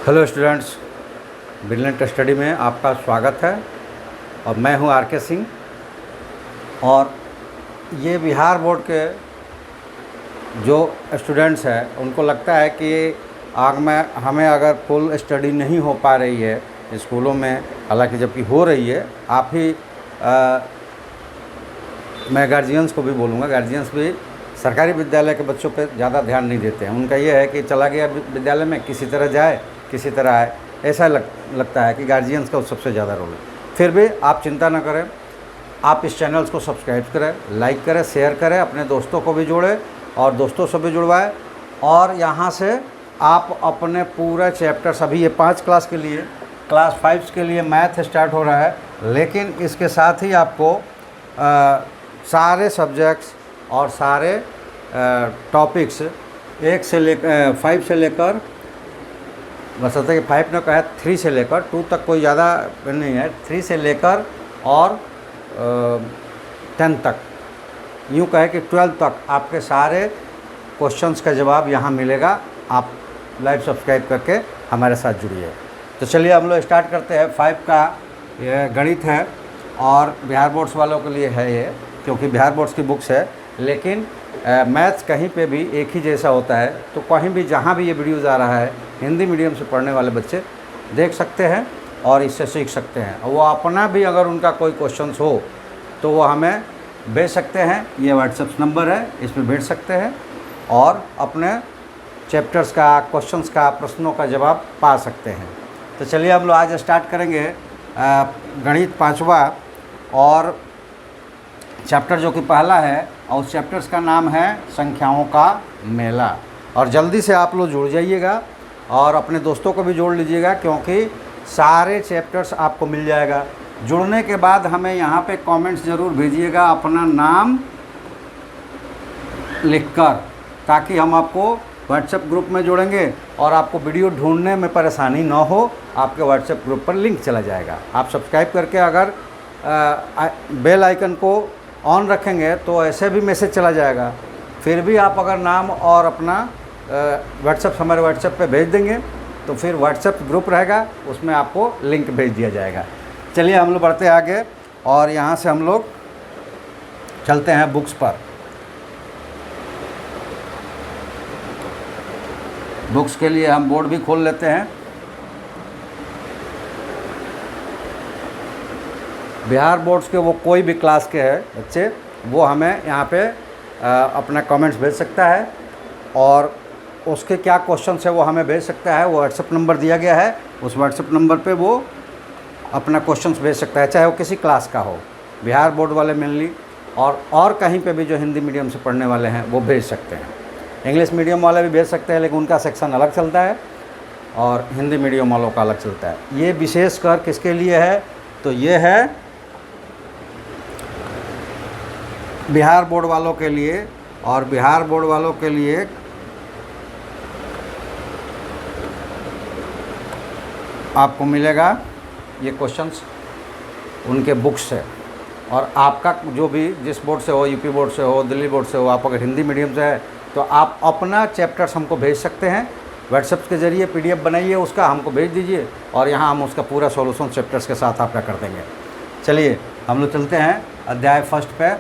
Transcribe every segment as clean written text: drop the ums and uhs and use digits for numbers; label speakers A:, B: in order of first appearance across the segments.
A: Hello students, brilliant study में आपका स्वागत है और मैं हूं आर.के. सिंह। और ये बिहार बोर्ड के जो स्टूडेंट्स हैं उनको लगता है कि आग में हमें अगर फुल स्टडी नहीं हो पा रही है स्कूलों में, हालांकि जबकि हो रही है। आप ही मैं गार्जियंस को भी बोलूँगा, गार्जियंस भी सरकारी विद्यालय के बच्चों पे ज़्यादा ध्यान नहीं देते हैं। उनका ये है कि चला गया विद्यालय में, किसी तरह जाए किसी तरह आए, ऐसा लगता है कि गार्जियंस का सबसे ज़्यादा रोल है। फिर भी आप चिंता ना करें, आप इस चैनल्स को सब्सक्राइब करें, लाइक करें, शेयर करें, अपने दोस्तों को भी जोड़ें और दोस्तों से भी जुड़वाएं। और यहाँ से आप अपने पूरे चैप्टर्स, अभी ये 5 क्लास के लिए, क्लास 5 के लिए मैथ स्टार्ट हो रहा है, लेकिन इसके साथ ही आपको सारे सब्जेक्ट्स और सारे टॉपिक्स 1 से लेकर 5 से लेकर, बस होता है कि 5 ने कहा 3 से लेकर 2 तक, कोई ज़्यादा नहीं है, 3 से लेकर और 10 तक, यूँ कहे कि 12 तक आपके सारे क्वेश्चंस का जवाब यहाँ मिलेगा। आप लाइव सब्सक्राइब करके हमारे साथ जुड़िए। तो चलिए हम लोग स्टार्ट करते हैं। 5 का ये गणित है और बिहार बोर्ड्स वालों के लिए है ये, क्योंकि बिहार बोर्ड्स की बुक्स है। लेकिन मैथ्स कहीं पे भी एक ही जैसा होता है, तो कहीं भी जहाँ भी ये वीडियोज़ आ रहा है, हिंदी मीडियम से पढ़ने वाले बच्चे देख सकते हैं और इससे सीख सकते हैं। वो अपना भी अगर उनका कोई क्वेश्चंस हो तो वो हमें भेज सकते हैं। ये व्हाट्सएप नंबर है, इस पर भेज सकते हैं और अपने चैप्टर्स का, क्वेश्चंस का, प्रश्नों का जवाब पा सकते हैं। तो चलिए हम लोग आज स्टार्ट करेंगे गणित 5वां और चैप्टर जो कि पहला है, और उस चैप्टर्स का नाम है संख्याओं का मेला। और जल्दी से आप लोग जुड़ जाइएगा और अपने दोस्तों को भी जोड़ लीजिएगा, क्योंकि सारे चैप्टर्स आपको मिल जाएगा। जुड़ने के बाद हमें यहाँ पे कमेंट्स ज़रूर भेजिएगा अपना नाम लिखकर, ताकि हम आपको व्हाट्सएप ग्रुप में जोड़ेंगे और आपको वीडियो ढूंढने में परेशानी ना हो। आपके व्हाट्सएप ग्रुप पर लिंक चला जाएगा। आप सब्सक्राइब करके अगर बेल आइकन को ऑन रखेंगे तो ऐसे भी मैसेज चला जाएगा। फिर भी आप अगर नाम और अपना व्हाट्सएप हमारे व्हाट्सएप पे भेज देंगे तो फिर व्हाट्सएप ग्रुप रहेगा, उसमें आपको लिंक भेज दिया जाएगा। चलिए हम लोग बढ़ते हैं आगे और यहाँ से हम लोग चलते हैं बुक्स पर। बुक्स के लिए हम बोर्ड भी खोल लेते हैं। बिहार बोर्ड्स के वो कोई भी क्लास के हैं बच्चे, वो हमें यहाँ पे अपना कमेंट्स भेज सकता है और उसके क्या क्वेश्चंस है वो हमें भेज सकता है। वो व्हाट्सएप नंबर दिया गया है, उस व्हाट्सएप नंबर पे वो अपना क्वेश्चंस भेज सकता है, चाहे वो किसी क्लास का हो। बिहार बोर्ड वाले मेनली, और कहीं पे भी जो हिंदी मीडियम से पढ़ने वाले हैं वो भेज सकते हैं। इंग्लिश मीडियम वाले भी भेज सकते हैं, लेकिन उनका सेक्शन अलग चलता है और हिंदी मीडियम वालों का अलग चलता है। ये विशेषकर किसके लिए है, तो ये है बिहार बोर्ड वालों के लिए। और बिहार बोर्ड वालों के लिए आपको मिलेगा ये क्वेश्चंस उनके बुक्स से। और आपका जो भी जिस बोर्ड से हो, यूपी बोर्ड से हो, दिल्ली बोर्ड से हो, आप अगर हिंदी मीडियम से है तो आप अपना चैप्टर्स हमको भेज सकते हैं। व्हाट्सएप के ज़रिए PDF बनाइए, उसका हमको भेज दीजिए और यहाँ हम उसका पूरा सॉल्यूशन चैप्टर्स के साथ आपका कर देंगे। चलिए हम लोग चलते हैं अध्याय 1 पे।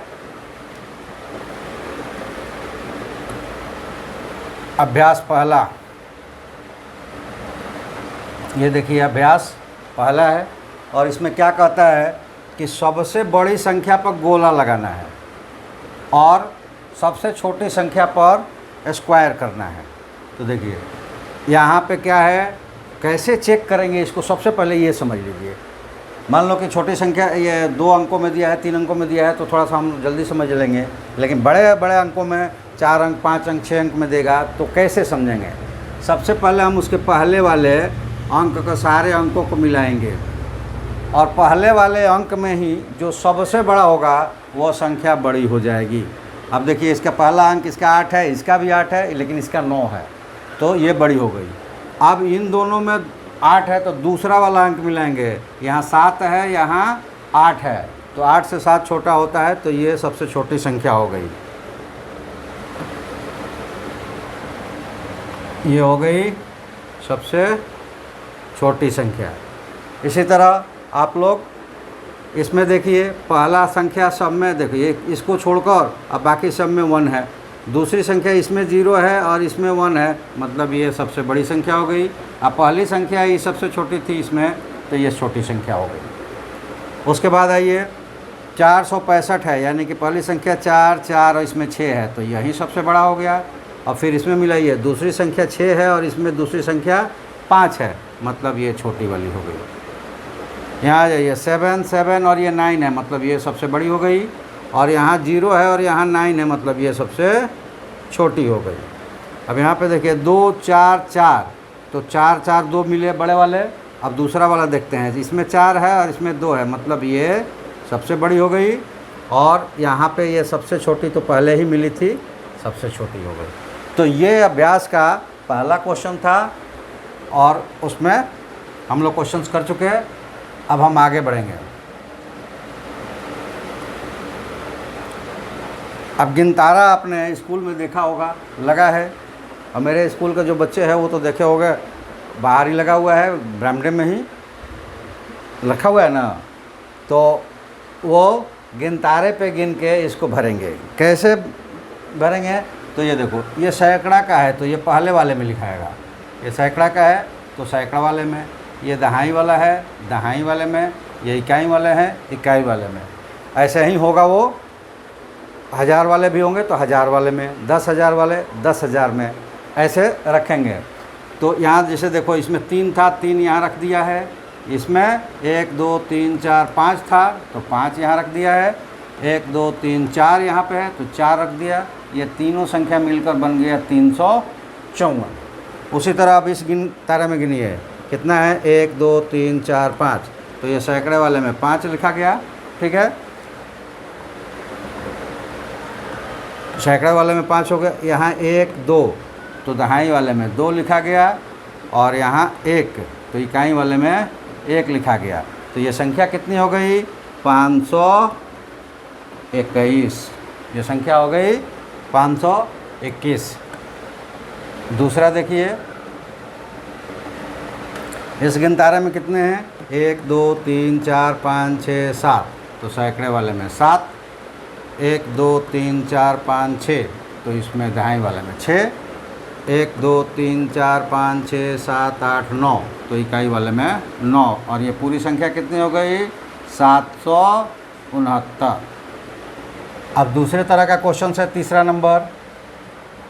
A: अभ्यास पहला, ये देखिए अभ्यास पहला है और इसमें क्या कहता है कि सबसे बड़ी संख्या पर गोला लगाना है और सबसे छोटी संख्या पर स्क्वायर करना है। तो देखिए यहाँ पे क्या है, कैसे चेक करेंगे इसको, सबसे पहले ये समझ लीजिए। मान लो कि छोटी संख्या ये 2 अंकों में दिया है, 3 अंकों में दिया है, तो थोड़ा सा हम जल्दी समझ लेंगे। लेकिन बड़े बड़े अंकों में 4 अंक, 5 अंक, 6 अंक में देगा तो कैसे समझेंगे। सबसे पहले हम उसके पहले वाले अंक के सारे अंकों को मिलाएंगे और पहले वाले अंक में ही जो सबसे बड़ा होगा वो संख्या बड़ी हो जाएगी। अब देखिए इसका पहला अंक इसका 8 है, इसका भी 8 है, लेकिन इसका 9 है, तो ये बड़ी हो गई। अब इन दोनों में 8 है तो दूसरा वाला अंक मिलाएंगे, यहाँ 7 है, यहाँ 8 है, तो 8 से 7 छोटा होता है, तो ये सबसे छोटी संख्या हो गई। ये हो गई सबसे छोटी संख्या। इसी तरह आप लोग इसमें देखिए, पहला संख्या सब में देखिए इसको छोड़कर अब बाकी सब में 1 है। दूसरी संख्या इसमें 0 है और इसमें 1 है, मतलब ये सबसे बड़ी संख्या हो गई। अब पहली संख्या ये सबसे छोटी थी इसमें, तो ये छोटी संख्या हो गई। उसके बाद आइए 465 है, यानी कि पहली संख्या 4 4 और इसमें 6 है, तो यही सबसे बड़ा हो गया। और फिर इसमें मिलाइए, दूसरी संख्या 6 है और इसमें दूसरी संख्या 5 है, मतलब ये छोटी वाली हो गई। यहाँ आ जाइए 7 7 और ये 9 है, मतलब ये सबसे बड़ी हो गई। और यहाँ 0 है और यहाँ 9 है, मतलब ये सबसे छोटी हो गई। अब यहाँ पे देखिए 2 4 4, तो 4 4 2 मिले बड़े वाले। अब दूसरा वाला देखते हैं, इसमें 4 है और इसमें 2 है, मतलब ये सबसे बड़ी हो गई। और यहाँ पे ये सबसे छोटी तो पहले ही मिली थी, सबसे छोटी हो गई। तो ये अभ्यास का पहला क्वेश्चन था और उसमें हम लोग क्वेश्चंस कर चुके हैं। अब हम आगे बढ़ेंगे। अब गिनतारा आपने स्कूल में देखा होगा, लगा है। और मेरे स्कूल के जो बच्चे हैं वो तो देखे होंगे, बाहर ही लगा हुआ है, बरामदे में ही रखा हुआ है ना। तो वो गिनतारे पे गिन के इसको भरेंगे। कैसे भरेंगे? तो ये देखो, ये सैकड़ा का है तो ये पहले वाले में लिखाएगा। ये सैकड़ा का है तो सैकड़ा वाले में, ये दहाई वाला है दहाई वाले में, ये इकाई वाले हैं इकाई वाले में। ऐसे ही होगा, वो 1000 वाले भी होंगे तो 1000 वाले में, 10,000 वाले 10,000 में, ऐसे रखेंगे। तो यहाँ जैसे देखो, इसमें 3 था, 3 यहाँ रख दिया है। इसमें 1 2 3 4 5 था तो 5 यहाँ रख दिया है। 1 2 3 4 यहाँ पे है तो 4 रख दिया। ये तीनों संख्या मिलकर बन गया 354। उसी तरह अब इस गिनतारे में गिनिए कितना है, 1 2 3 4 5, तो ये सैकड़े वाले में 5 लिखा गया। ठीक है, सैकड़े वाले में 5 हो गया। यहाँ 1 2 तो दहाई वाले में 2 लिखा गया। और यहाँ 1 तो इकाई वाले में 1 लिखा गया। तो ये संख्या कितनी हो गई, 521। ये संख्या हो गई 521। दूसरा देखिए, इस गिनतारे में कितने हैं, 1 2 3 4 5 6 7, तो सैकड़े वाले में 7। 1 2 3 4 5 6, तो इसमें दहाई वाले में 6। 1 2 3 4 5 6 7 8 9, तो इकाई वाले में 9। और ये पूरी संख्या कितनी हो गई, 769। अब दूसरे तरह का क्वेश्चन है, तीसरा नंबर।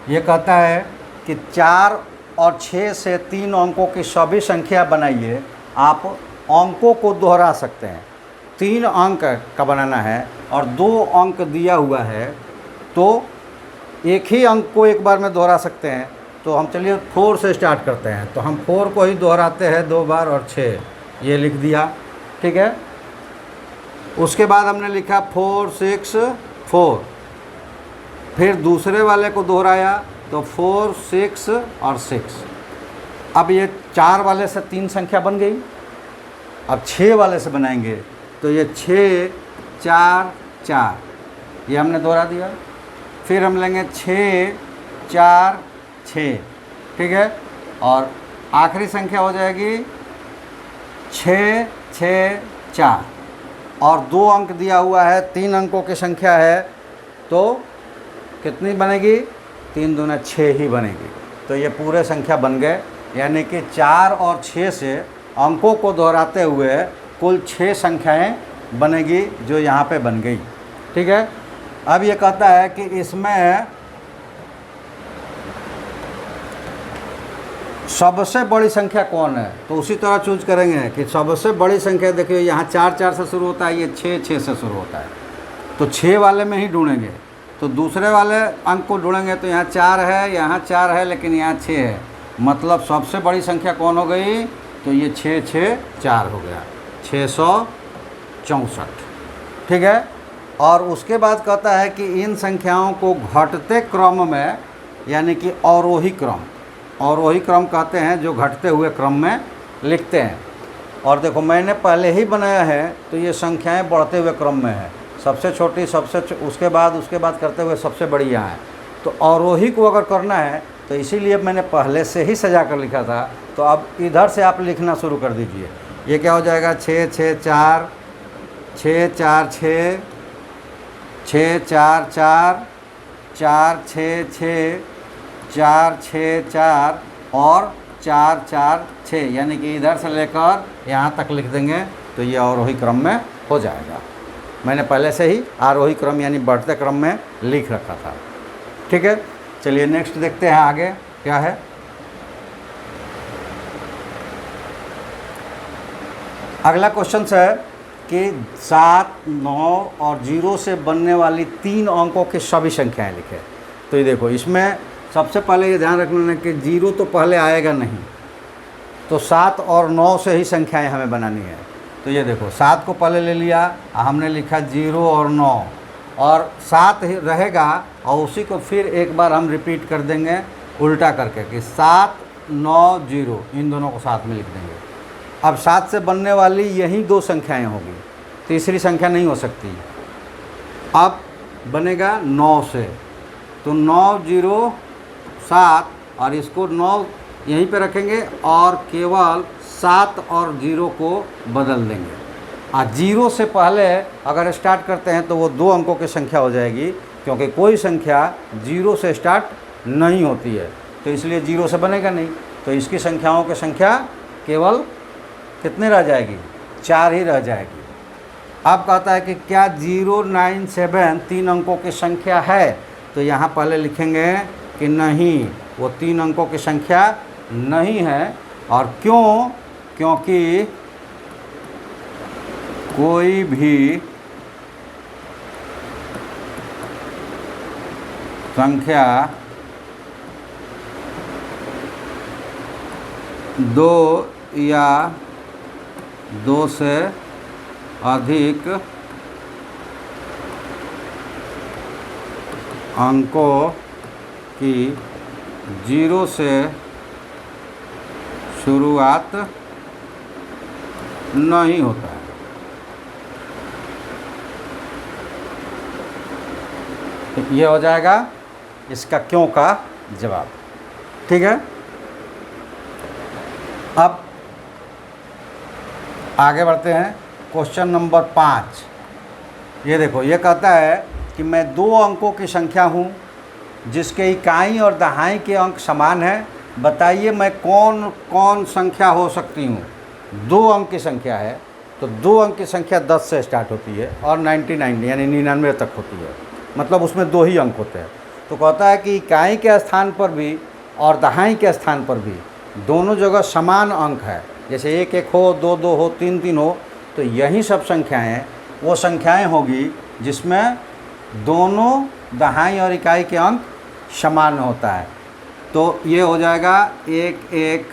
A: ये कहता है कि 4 और 6 से 3 अंकों की सभी संख्या बनाइए। आप अंकों को दोहरा सकते हैं। 3 अंक का बनाना है और 2 अंक दिया हुआ है, तो एक ही अंक को एक बार में दोहरा सकते हैं। तो हम चलिए 4 से स्टार्ट करते हैं। तो हम 4 को ही दोहराते हैं 2 बार और 6, ये लिख दिया। ठीक है, उसके बाद हमने लिखा 4 6 4, फिर दूसरे वाले को दोहराया तो 4 6 और 6। अब ये 4 वाले से 3 संख्या बन गई। अब 6 वाले से बनाएंगे तो ये 6 4 4, ये हमने दोहरा दिया। फिर हम लेंगे 6 4 6, ठीक है। और आखिरी संख्या हो जाएगी 6 6 4, और 2 अंक दिया हुआ है, 3 अंकों की संख्या है, तो कितनी बनेगी, 3 दूना 6 ही बनेगी। तो ये पूरे संख्या बन गए, यानी कि 4 और 6 से अंकों को दोहराते हुए कुल 6 संख्याएं बनेगी, जो यहाँ पे बन गई। ठीक है, अब ये कहता है कि इसमें सबसे बड़ी संख्या कौन है, तो उसी तरह चूज करेंगे कि सबसे बड़ी संख्या। देखिए यहाँ 4 4 से शुरू होता है, ये 6 6 से शुरू होता है, तो 6 वाले में ही ढूंढेंगे। तो दूसरे वाले अंक को ढूंढेंगे तो यहाँ 4 है, यहाँ 4 है, लेकिन यहाँ 6 है, मतलब सबसे बड़ी संख्या कौन हो गई, तो ये 6 6 4 हो गया, 664। ठीक है, और उसके बाद कहता है कि इन संख्याओं को घटते क्रम में, यानी कि अवरोही क्रम, अवरोही क्रम कहते हैं जो घटते हुए क्रम में लिखते हैं। और देखो मैंने पहले ही बनाया है, तो ये संख्याएं बढ़ते हुए क्रम में है, सबसे छोटी उसके बाद करते हुए सबसे बड़ी यहाँ है। तो अवरोही को अगर करना है तो इसीलिए मैंने पहले से ही सजा कर लिखा था तो अब इधर से आप लिखना शुरू कर दीजिए। ये क्या हो जाएगा, 6 6 4 6 4 6 6 4 4 4 6 6 4 6 4 और 4 4 6, यानी कि इधर से लेकर यहाँ तक लिख देंगे तो ये आरोही क्रम में हो जाएगा। मैंने पहले से ही आरोही क्रम यानी बढ़ते क्रम में लिख रखा था। ठीक है, चलिए नेक्स्ट देखते हैं आगे क्या है। अगला क्वेश्चन है कि 7, 9 और 0 से बनने वाली 3 अंकों की सभी संख्याएं लिखें। तो ये देखो, इसमें सबसे पहले ये ध्यान रखना है कि 0 तो पहले आएगा नहीं, तो 7 और 9 से ही संख्याएं हमें बनानी है। तो ये देखो, 7 को पहले ले लिया, हमने लिखा 0 और 9, और 7 ही रहेगा और उसी को फिर एक बार हम रिपीट कर देंगे उल्टा करके कि 7 9 0, इन दोनों को साथ में लिख देंगे। अब 7 से बनने वाली यही 2 संख्याएं होगी, तीसरी संख्या नहीं हो सकती। अब बनेगा 9 से, तो 9 0 7, और इसको 9 यहीं पे रखेंगे और केवल 7 और 0 को बदल देंगे। 0 से पहले अगर स्टार्ट करते हैं तो वो 2 अंकों की संख्या हो जाएगी, क्योंकि कोई संख्या 0 से स्टार्ट नहीं होती है, तो इसलिए 0 से बनेगा नहीं। तो इसकी संख्याओं की संख्या केवल कितने रह जाएगी, 4 ही रह जाएगी। अब कहता है कि क्या 0 9 7 3 अंकों की संख्या है, तो यहाँ पहले लिखेंगे कि नहीं, वो 3 अंकों की संख्या नहीं है। और क्यों? क्योंकि कोई भी संख्या 2 या 2 से अधिक अंकों की 0 से शुरुआत नहीं होता है। ये हो जाएगा इसका क्यों का जवाब। ठीक है, अब आगे बढ़ते हैं। Question number 5। ये देखो, ये कहता है कि मैं 2 अंकों की संख्या हूँ जिसके इकाई और दहाई के अंक समान हैं। बताइए मैं कौन कौन संख्या हो सकती हूँ। 2 अंक की संख्या है, तो 2 अंक की संख्या 10 से स्टार्ट होती है और 99 यानी 99 तक होती है, मतलब उसमें 2 ही अंक होते हैं। तो कहता है कि इकाई के स्थान पर भी और दहाई के स्थान पर भी दोनों जगह समान अंक है। जैसे 1 1 हो, 2 2 हो, 3 3 हो, तो यही सब संख्याएं वो संख्याएं होगी जिसमें दोनों दहाई और इकाई के अंक समान होता है। तो ये हो जाएगा 1 1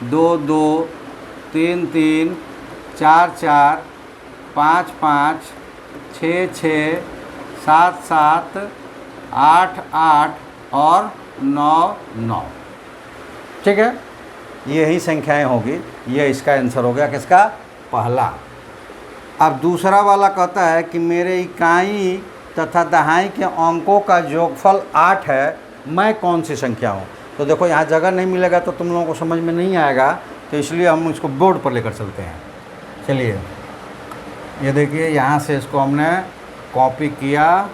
A: 2 2 3 3 4 4 5 5 6 6 7 7 8 8 और 9 9। ठीक है, यही संख्याएं होगी। ये इसका आंसर हो गया किसका, पहला। अब दूसरा वाला कहता है कि मेरे इकाई तथा दहाई के अंकों का योगफल 8 है, मैं कौन सी संख्या हूँ। तो देखो, यहाँ जगह नहीं मिलेगा तो तुम लोगों को समझ में नहीं आएगा, तो इसलिए हम इसको बोर्ड पर लेकर चलते हैं। चलिए, ये देखिए, यहाँ से इसको हमने कॉपी किया,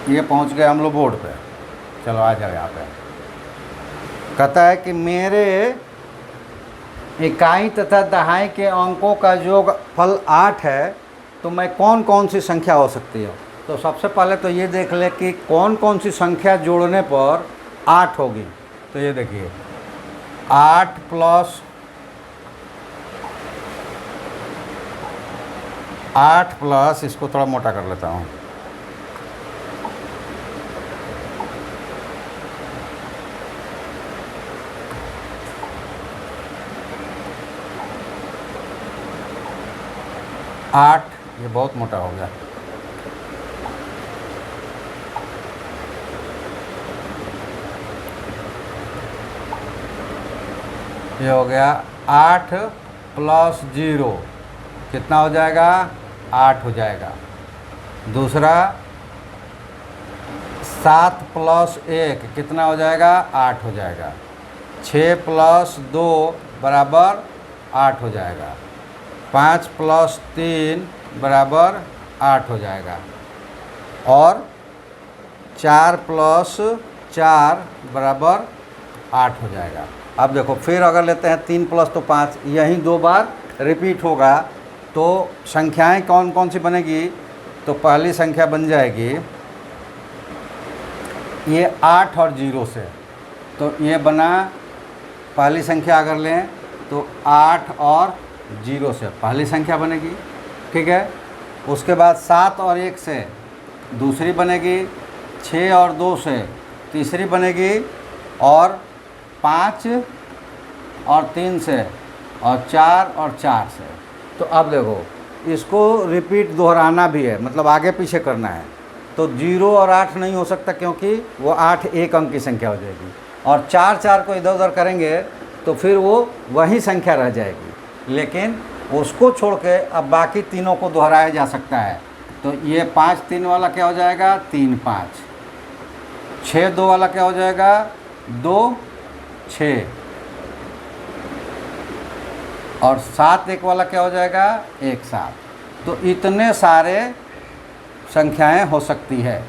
A: ये पहुँच गए हम लोग बोर्ड पे। चलो आ जाओ यहाँ पे। कहता है कि मेरे इकाई तथा दहाई के अंकों का योगफल 8 है, तो मैं कौन कौन सी संख्या हो सकती है। तो सबसे पहले तो ये देख ले कि कौन कौन सी संख्या जोड़ने पर 8 होगी। तो ये देखिए, 8 प्लस इसको थोड़ा मोटा कर लेता हूँ, 8, ये बहुत मोटा हो गया। ये हो गया 8 प्लस 0 कितना हो जाएगा, 8 हो जाएगा। दूसरा 7 प्लस 1 कितना हो जाएगा? 8 हो जाएगा। 6 प्लस 2 बराबर 8 हो जाएगा। 5 प्लस 3 बराबर 8 हो जाएगा। और 4 प्लस 4 बराबर 8 हो जाएगा। अब देखो फिर अगर लेते हैं 3 प्लस तो 5, यही 2 बार रिपीट होगा। तो संख्याएं कौन कौन सी बनेगी? तो पहली संख्या बन जाएगी ये 8 और 0 से। तो ये बना पहली संख्या अगर लें तो 8 और 0 से पहली संख्या बनेगी, ठीक है। उसके बाद 7 और 1 से दूसरी बनेगी, 6 और 2 से तीसरी बनेगी, और 5 और 3 से, और 4 और 4 से। तो अब देखो इसको रिपीट दोहराना भी है, मतलब आगे पीछे करना है। तो 0 और 8 नहीं हो सकता क्योंकि वो 8 एक अंक की संख्या हो जाएगी, और 4 4 को इधर उधर करेंगे तो फिर वो वही संख्या रह जाएगी। लेकिन उसको छोड़ के अब बाकी तीनों को दोहराया जा सकता है। तो ये 5 3 वाला क्या हो जाएगा? 3 5। 6 2 वाला क्या हो जाएगा? 2 6। और 7 1 वाला क्या हो जाएगा? 1 7। तो इतने सारे संख्याएं हो सकती है,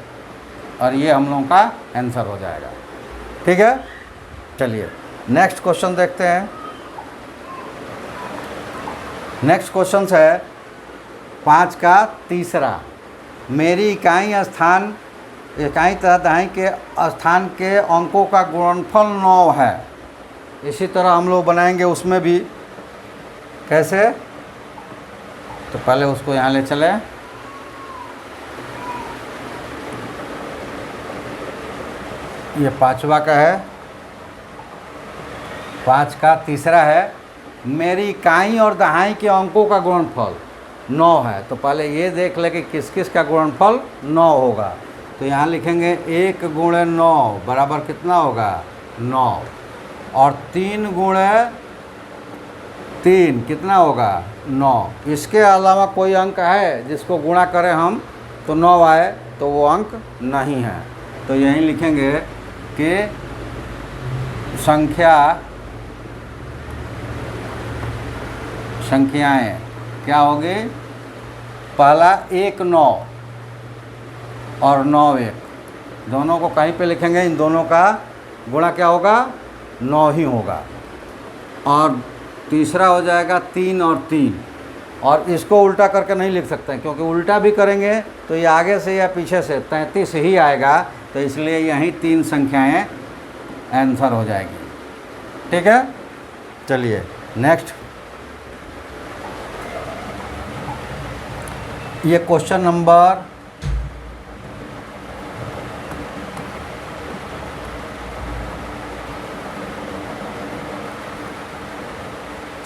A: और ये हम लोगों का आंसर हो जाएगा, ठीक है। चलिए नेक्स्ट क्वेश्चन देखते हैं। नेक्स्ट क्वेश्चन है 5 का तीसरा। मेरी इकाई तथा दहाई के स्थान के अंकों का गुणनफल 9 है। इसी तरह हम लोग बनाएंगे उसमें भी। कैसे? तो पहले उसको यहाँ ले चले। ये 5वां का है, 5 का तीसरा है। मेरी इकाई और दहाई के अंकों का गुणनफल 9 है। तो पहले ये देख ले कि किस किस का गुणनफल 9 होगा। तो यहाँ लिखेंगे 1 गुणे 9 बराबर कितना होगा? 9। और 3 गुणे 3 कितना होगा? 9। इसके अलावा कोई अंक है जिसको गुणा करें हम तो 9 आए? तो वो अंक नहीं है। तो यहीं लिखेंगे कि संख्याएं क्या होगी? पहला 1 9 और 9 1, दोनों को कहीं पे लिखेंगे, इन दोनों का गुणा क्या होगा? 9 ही होगा। और तीसरा हो जाएगा 3 और 3। और इसको उल्टा करके नहीं लिख सकते क्योंकि उल्टा भी करेंगे तो ये आगे से या पीछे से 33 ही आएगा। तो इसलिए यही 3 संख्याएं आंसर हो जाएगी, ठीक है। चलिए नेक्स्ट, ये क्वेश्चन नंबर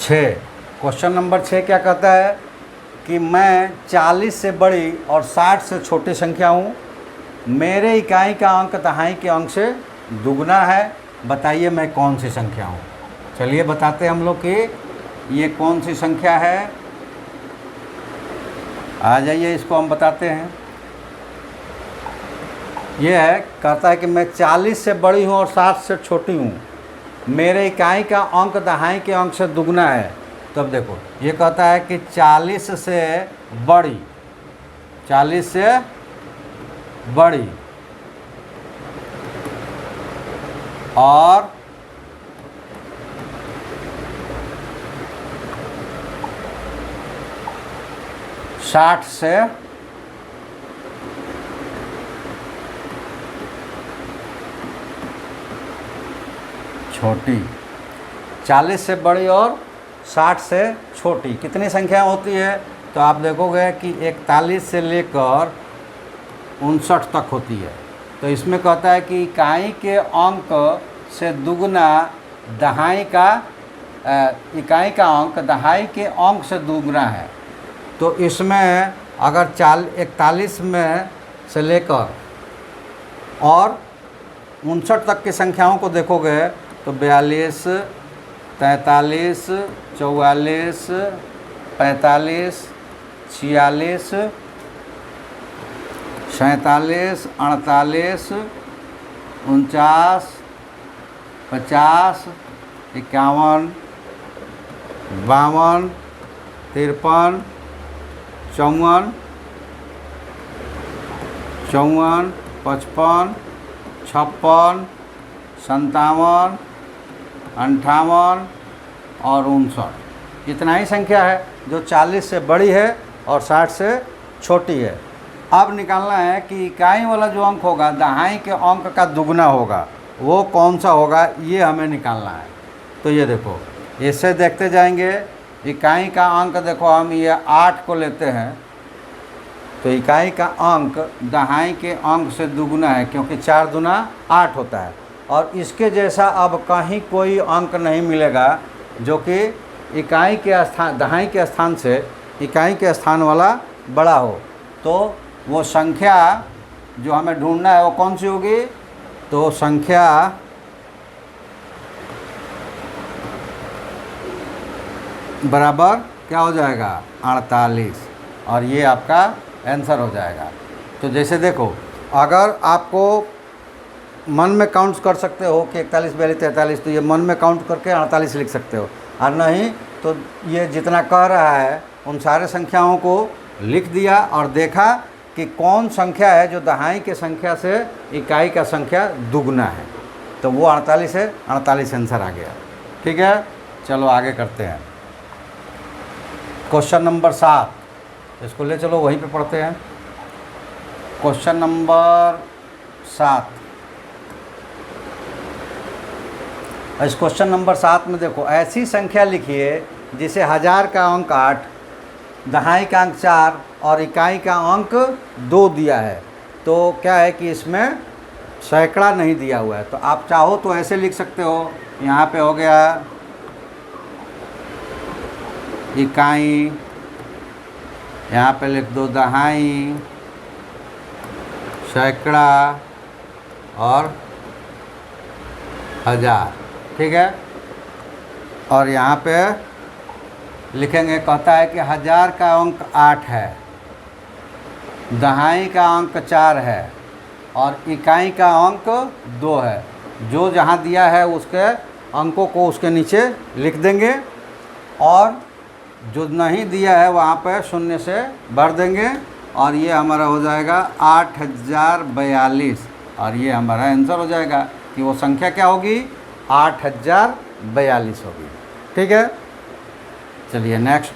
A: 6। क्वेश्चन नंबर 6 क्या कहता है कि मैं 40 से बड़ी और 60 से छोटी संख्या हूँ। मेरे इकाई का अंक दहाई के अंक से दुगना है। बताइए मैं कौन सी संख्या हूँ। चलिए बताते हैं हम लोग कि ये कौन सी संख्या है। आ जाइए, इसको हम बताते हैं। ये है, कहता है कि मैं 40 से बड़ी हूँ और 60 से छोटी हूँ। मेरे इकाई का अंक दहाई के अंक से दुगना है। तब देखो ये कहता है कि 40 से बड़ी, 40 से बड़ी और 60 से छोटी। 40 से बड़ी और 60 से छोटी कितनी संख्या होती है? तो आप देखोगे कि 41 से लेकर 59 तक होती है। तो इसमें कहता है कि इकाई के अंक से दुगना दहाई का इकाई का अंक दहाई के अंक से दुगना है। तो इसमें अगर 41 में से लेकर और 59 तक की संख्याओं को देखोगे तो 42, 43, 44, 45, 46, 47, 48, 49, 50, 51, 52, 53, 54, 54, 55, 56, 57, 58 और 59। इतना ही संख्या है जो 40 से बड़ी है और 60 से छोटी है। अब निकालना है कि इकाई वाला जो अंक होगा दहाई के अंक का दुगना होगा, वो कौन सा होगा, ये हमें निकालना है। तो ये देखो, इससे देखते जाएंगे। इकाई का अंक देखो, हम ये 8 को लेते हैं, तो इकाई का अंक दहाई के अंक से दुगना है, क्योंकि 4 दूना 8 होता है। और इसके जैसा अब कहीं कोई अंक नहीं मिलेगा जो कि इकाई के स्थान, दहाई के स्थान से इकाई के स्थान वाला बड़ा हो। तो वो संख्या जो हमें ढूंढना है वो कौन सी होगी? तो संख्या बराबर क्या हो जाएगा? 48। और ये आपका आंसर हो जाएगा। तो जैसे देखो, अगर आपको मन में काउंट कर सकते हो कि 41, 42, 43, तो ये मन में काउंट करके 48 लिख सकते हो। और नहीं तो ये जितना कह रहा है उन सारे संख्याओं को लिख दिया और देखा कि कौन संख्या है जो दहाई के संख्या से इकाई का संख्या दुगना है, तो वो 48 है। 48 आंसर आ गया। ठीक है, चलो आगे करते हैं। क्वेश्चन नंबर 7, इसको ले चलो वहीं पे पढ़ते हैं। क्वेश्चन नंबर 7, इस क्वेश्चन नंबर 7 में देखो, ऐसी संख्या लिखिए जिसे 1000 का अंक 8, दहाई का अंक 4 और इकाई का अंक 2 दिया है। तो क्या है कि इसमें सैकड़ा नहीं दिया हुआ है। तो आप चाहो तो ऐसे लिख सकते हो, यहाँ पे हो गया इकाई, यहाँ पे लिख दो दहाई, सैकड़ा और 1000। ठीक है, और यहाँ पे लिखेंगे, कहता है कि 1000 का अंक 8 है, दहाई का अंक 4 है और इकाई का अंक 2 है। जो जहाँ दिया है उसके अंकों को उसके नीचे लिख देंगे, और जो नहीं दिया है वहाँ पर शून्य से भर देंगे, और ये हमारा हो जाएगा 8042। और ये हमारा आंसर हो जाएगा कि वो संख्या क्या होगी? 8042 होगी। ठीक है, चलिए next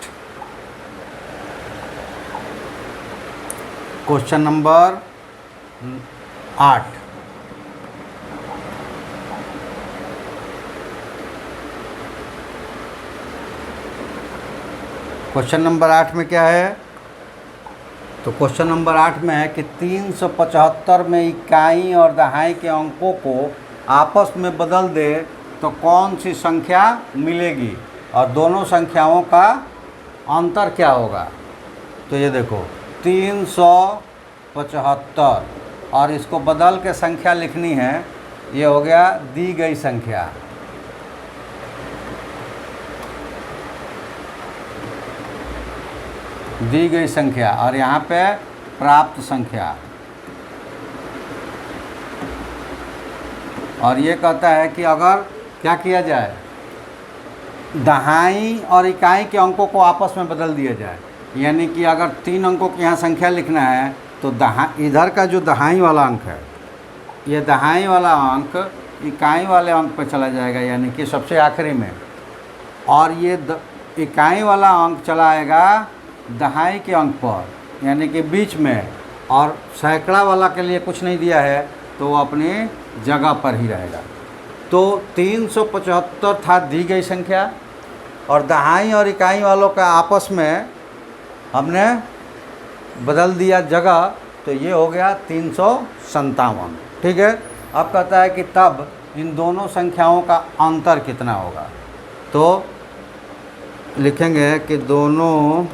A: question number 8। Question number 8 में क्या है? तो क्वेश्चन नंबर 8 में है कि 375 में इकाई और दहाई के अंकों को आपस में बदल दे तो कौन सी संख्या मिलेगी और दोनों संख्याओं का अंतर क्या होगा? तो ये देखो, 375 और इसको बदल के संख्या लिखनी है। ये हो गया दी गई संख्या, दी गई संख्या, और यहाँ पे प्राप्त संख्या। और ये कहता है कि अगर क्या किया जाए, दहाई और इकाई के अंकों को आपस में बदल दिया जाए। यानी कि अगर 3 अंकों की यहाँ संख्या लिखना है तो इधर का जो दहाई वाला अंक है, ये दहाई वाला अंक इकाई वाले अंक पर चला जाएगा, यानी कि सबसे आखिरी में। और ये इकाई वाला अंक चला आएगा दहाई के अंक पर, यानी कि बीच में। और सैकड़ा वाला के लिए कुछ नहीं दिया है, तो वो अपनी जगह पर ही रहेगा। तो 375 था दी गई संख्या, और दहाई और इकाई वालों का आपस में हमने बदल दिया जगह, तो ये हो गया 357। ठीक है, अब कहता है कि तब इन दोनों संख्याओं का अंतर कितना होगा? तो लिखेंगे कि दोनों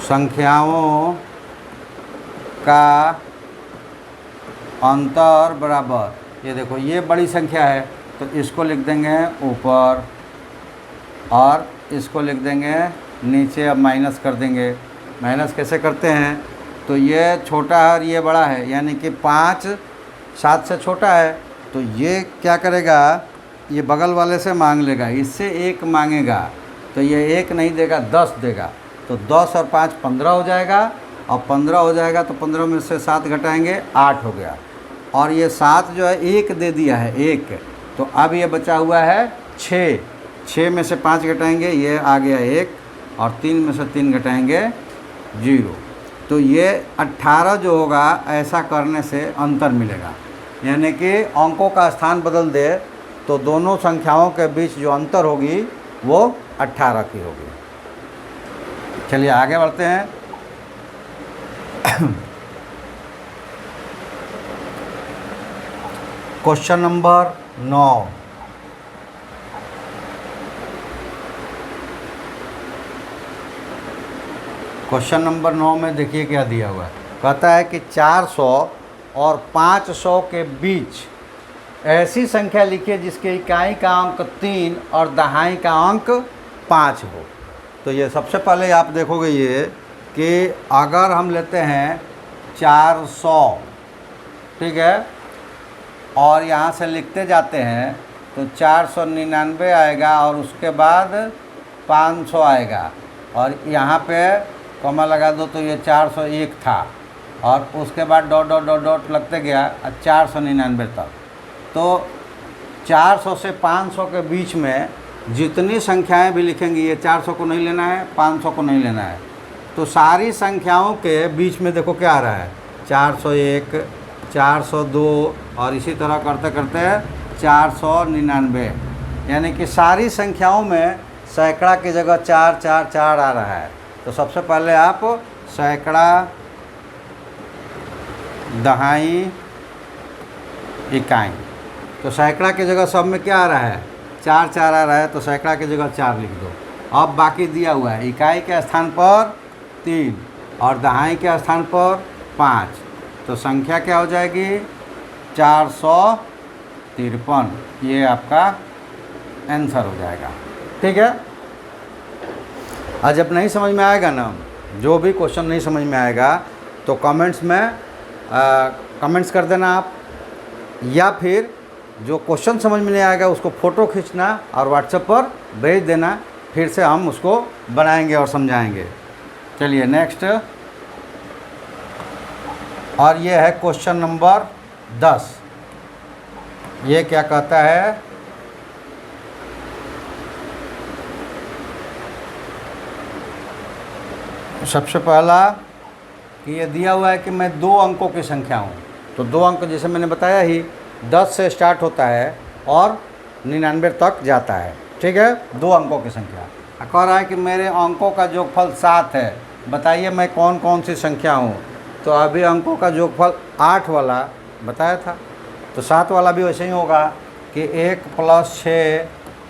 A: संख्याओं का अंतर बराबर, ये देखो ये बड़ी संख्या है तो इसको लिख देंगे ऊपर और इसको लिख देंगे नीचे। अब माइनस कर देंगे माइनस कैसे करते हैं, तो ये छोटा है और ये बड़ा है, यानी कि 5 7 से छोटा है, तो ये क्या करेगा, ये बगल वाले से मांग लेगा, इससे 1 मांगेगा, तो ये 1 नहीं देगा, 10 देगा, तो 10 और 5 15 हो जाएगा, और 15 हो जाएगा तो 15 में से 7 घटाएंगे 8 हो गया, और ये 7 जो है 1 दे दिया है 1, तो अब ये बचा हुआ है 6 में से 5 घटाएंगे, ये आ गया 1, और 3 में से 3 घटाएंगे 0, तो ये 18 जो होगा ऐसा करने से अंतर मिलेगा, यानी कि अंकों का स्थान बदल दे तो दोनों संख्याओं के बीच जो अंतर होगी वो 18 की होगी। चलिए आगे बढ़ते हैं। Question number 9। क्वेश्चन नंबर 9 में देखिए क्या दिया हुआ है, कहता है कि 400 और 500 के बीच ऐसी संख्या लिखिए जिसके इकाई का अंक 3 और दहाई का अंक 5 हो। तो ये सबसे पहले आप देखोगे ये कि अगर हम लेते हैं 400, ठीक है, और यहाँ से लिखते जाते हैं तो 499 आएगा, और उसके बाद 500 आएगा, और यहाँ पे कॉमा लगा दो तो ये 401 था, और उसके बाद डॉट डॉट डॉट डॉट लगते गया 499 तक। तो 400 से 500 के बीच में जितनी संख्याएं भी लिखेंगी, ये 400 को नहीं लेना है, 500 को नहीं लेना है, तो सारी संख्याओं के बीच में देखो क्या आ रहा है, 401, 402, और इसी तरह करते करते 499, यानी कि सारी संख्याओं में सैकड़ा की जगह 4 4 4 आ रहा है। तो सबसे पहले आप सैकड़ा, दहाई, इकाई, तो सैकड़ा की जगह सब में क्या आ रहा है, 4 4 आ रहा है, तो सैकड़ा की जगह 4 लिख दो। अब बाकी दिया हुआ है इकाई के स्थान पर 3 और दहाई के स्थान पर 5, तो संख्या क्या हो जाएगी 453, ये आपका आंसर हो जाएगा। ठीक है, आज जब नहीं समझ में आएगा ना, जो भी क्वेश्चन नहीं समझ में आएगा तो कमेंट्स में कमेंट्स कर देना आप, या फिर जो क्वेश्चन समझ में नहीं आएगा उसको फ़ोटो खींचना और व्हाट्सएप पर भेज देना, फिर से हम उसको बनाएंगे और समझाएंगे। चलिए नेक्स्ट, और ये है क्वेश्चन नंबर 10। ये क्या कहता है, सबसे पहला कि ये दिया हुआ है कि मैं 2 अंकों की संख्या हूँ, तो 2 अंक जैसे मैंने बताया ही 10 से स्टार्ट होता है और 99 तक जाता है। ठीक है, 2 अंकों की संख्या। कह रहा है कि मेरे अंकों का जोगफल 7 है, बताइए मैं कौन कौन सी संख्या हूँ। तो अभी अंकों का जोगफल 8 वाला बताया था, तो 7 वाला भी वैसे ही होगा कि 1 + 6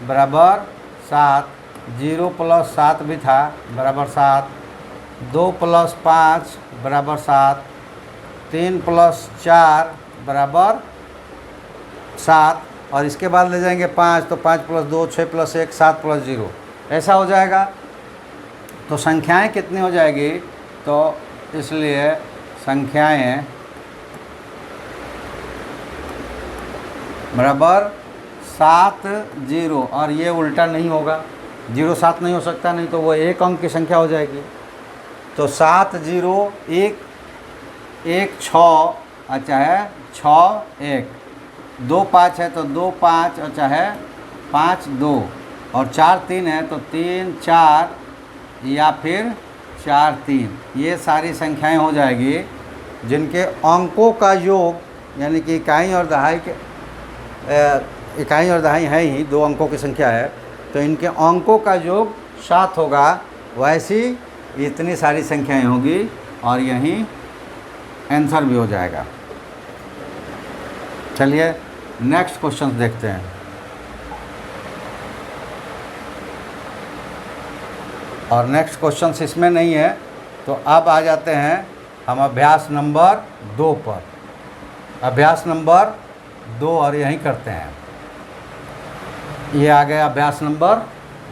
A: बराबर 7, 0 + 7 भी था बराबर 7, 2 + 5 बराबर 7, 3 + 4 बराबर 7, और इसके बाद ले जाएंगे 5, तो 5 + 2 6 + 1 7 + 0, ऐसा हो जाएगा। तो संख्याएं कितनी हो जाएगी, तो इसलिए संख्याएं बराबर 7 0, और ये उल्टा नहीं होगा, 0 7 नहीं हो सकता, नहीं तो वो 1 अंक की संख्या हो जाएगी। तो 7 0 1 1 6, अच्छा है 6 1, 2 5 है तो 2 5, अच्छा है 5 2, और 4 3 है तो 3 4 या फिर 4 3, ये सारी संख्याएं हो जाएगी जिनके अंकों का योग, यानी कि इकाई और दहाई के इकाई और दहाई है ही 2 अंकों की संख्या है, तो इनके अंकों का योग 7 होगा। वैसी इतनी सारी संख्याएं होगी और यहीं आंसर भी हो जाएगा। चलिए नेक्स्ट क्वेश्चन देखते हैं। और नेक्स्ट क्वेश्चन इसमें नहीं है, तो अब आ जाते हैं हम अभ्यास नंबर 2 पर। अभ्यास नंबर 2 और यहीं करते हैं। ये आ गया अभ्यास नंबर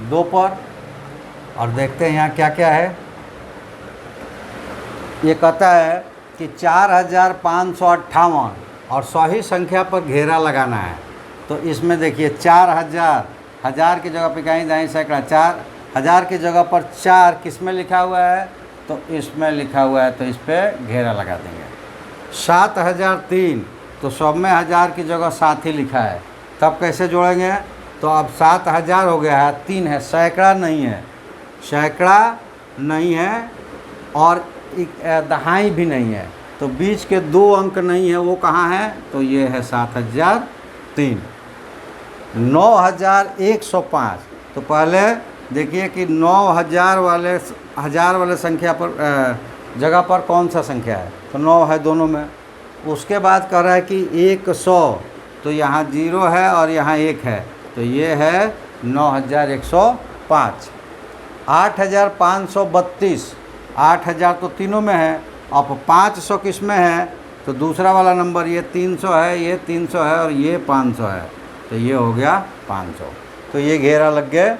A: 2 पर, और देखते हैं यहाँ क्या क्या है। ये कहता है कि 4558 और सही संख्या पर घेरा लगाना है। तो इसमें देखिए 4000, हज़ार की जगह पे कहीं दाएँ सैकड़ा, 4000 की जगह पर 4 किस में लिखा हुआ है, तो इसमें लिखा हुआ है, तो इस पर घेरा लगा देंगे। 7003, तो सब में 1000 की जगह 7 ही लिखा है, तब कैसे जोड़ेंगे, तो अब 7000 हो गया है, 3 है, सैकड़ा नहीं है, सैकड़ा नहीं है और दहाई भी नहीं है, तो बीच के 2 अंक नहीं है, वो कहाँ है, तो ये है 7003। 9105, तो पहले देखिए कि 9000 वाले संख्या पर जगह पर कौन सा संख्या है, तो 9 है दोनों में। उसके बाद कह रहा है कि 100, तो यहाँ 0 है और यहाँ 1 है, तो ये है 9105। 8532, 8000 तो तीनों में है, अब 500 किस में है, तो दूसरा वाला नंबर ये 300 है, ये 300 है और ये 500 है, तो ये हो गया 500। तो ये घेरा लग गए।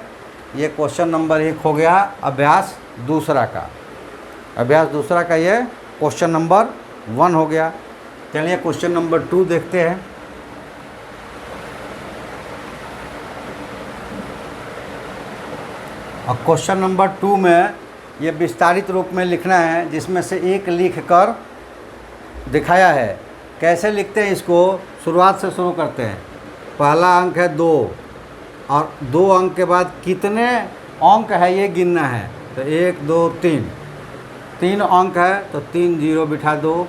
A: ये क्वेश्चन नंबर 1 हो गया अभ्यास दूसरा का। अभ्यास दूसरा का ये क्वेश्चन नंबर 1 हो गया। चलिए क्वेश्चन नंबर 2 देखते हैं। और क्वेश्चन नंबर 2 में ये विस्तारित रूप में लिखना है, जिसमें से एक लिख कर दिखाया है। कैसे लिखते हैं इसको, शुरुआत से शुरू करते हैं। पहला अंक है 2 और 2 अंक के बाद कितने अंक है ये गिनना है, तो 1 2 3 अंक है, तो 3 0 बिठा दो,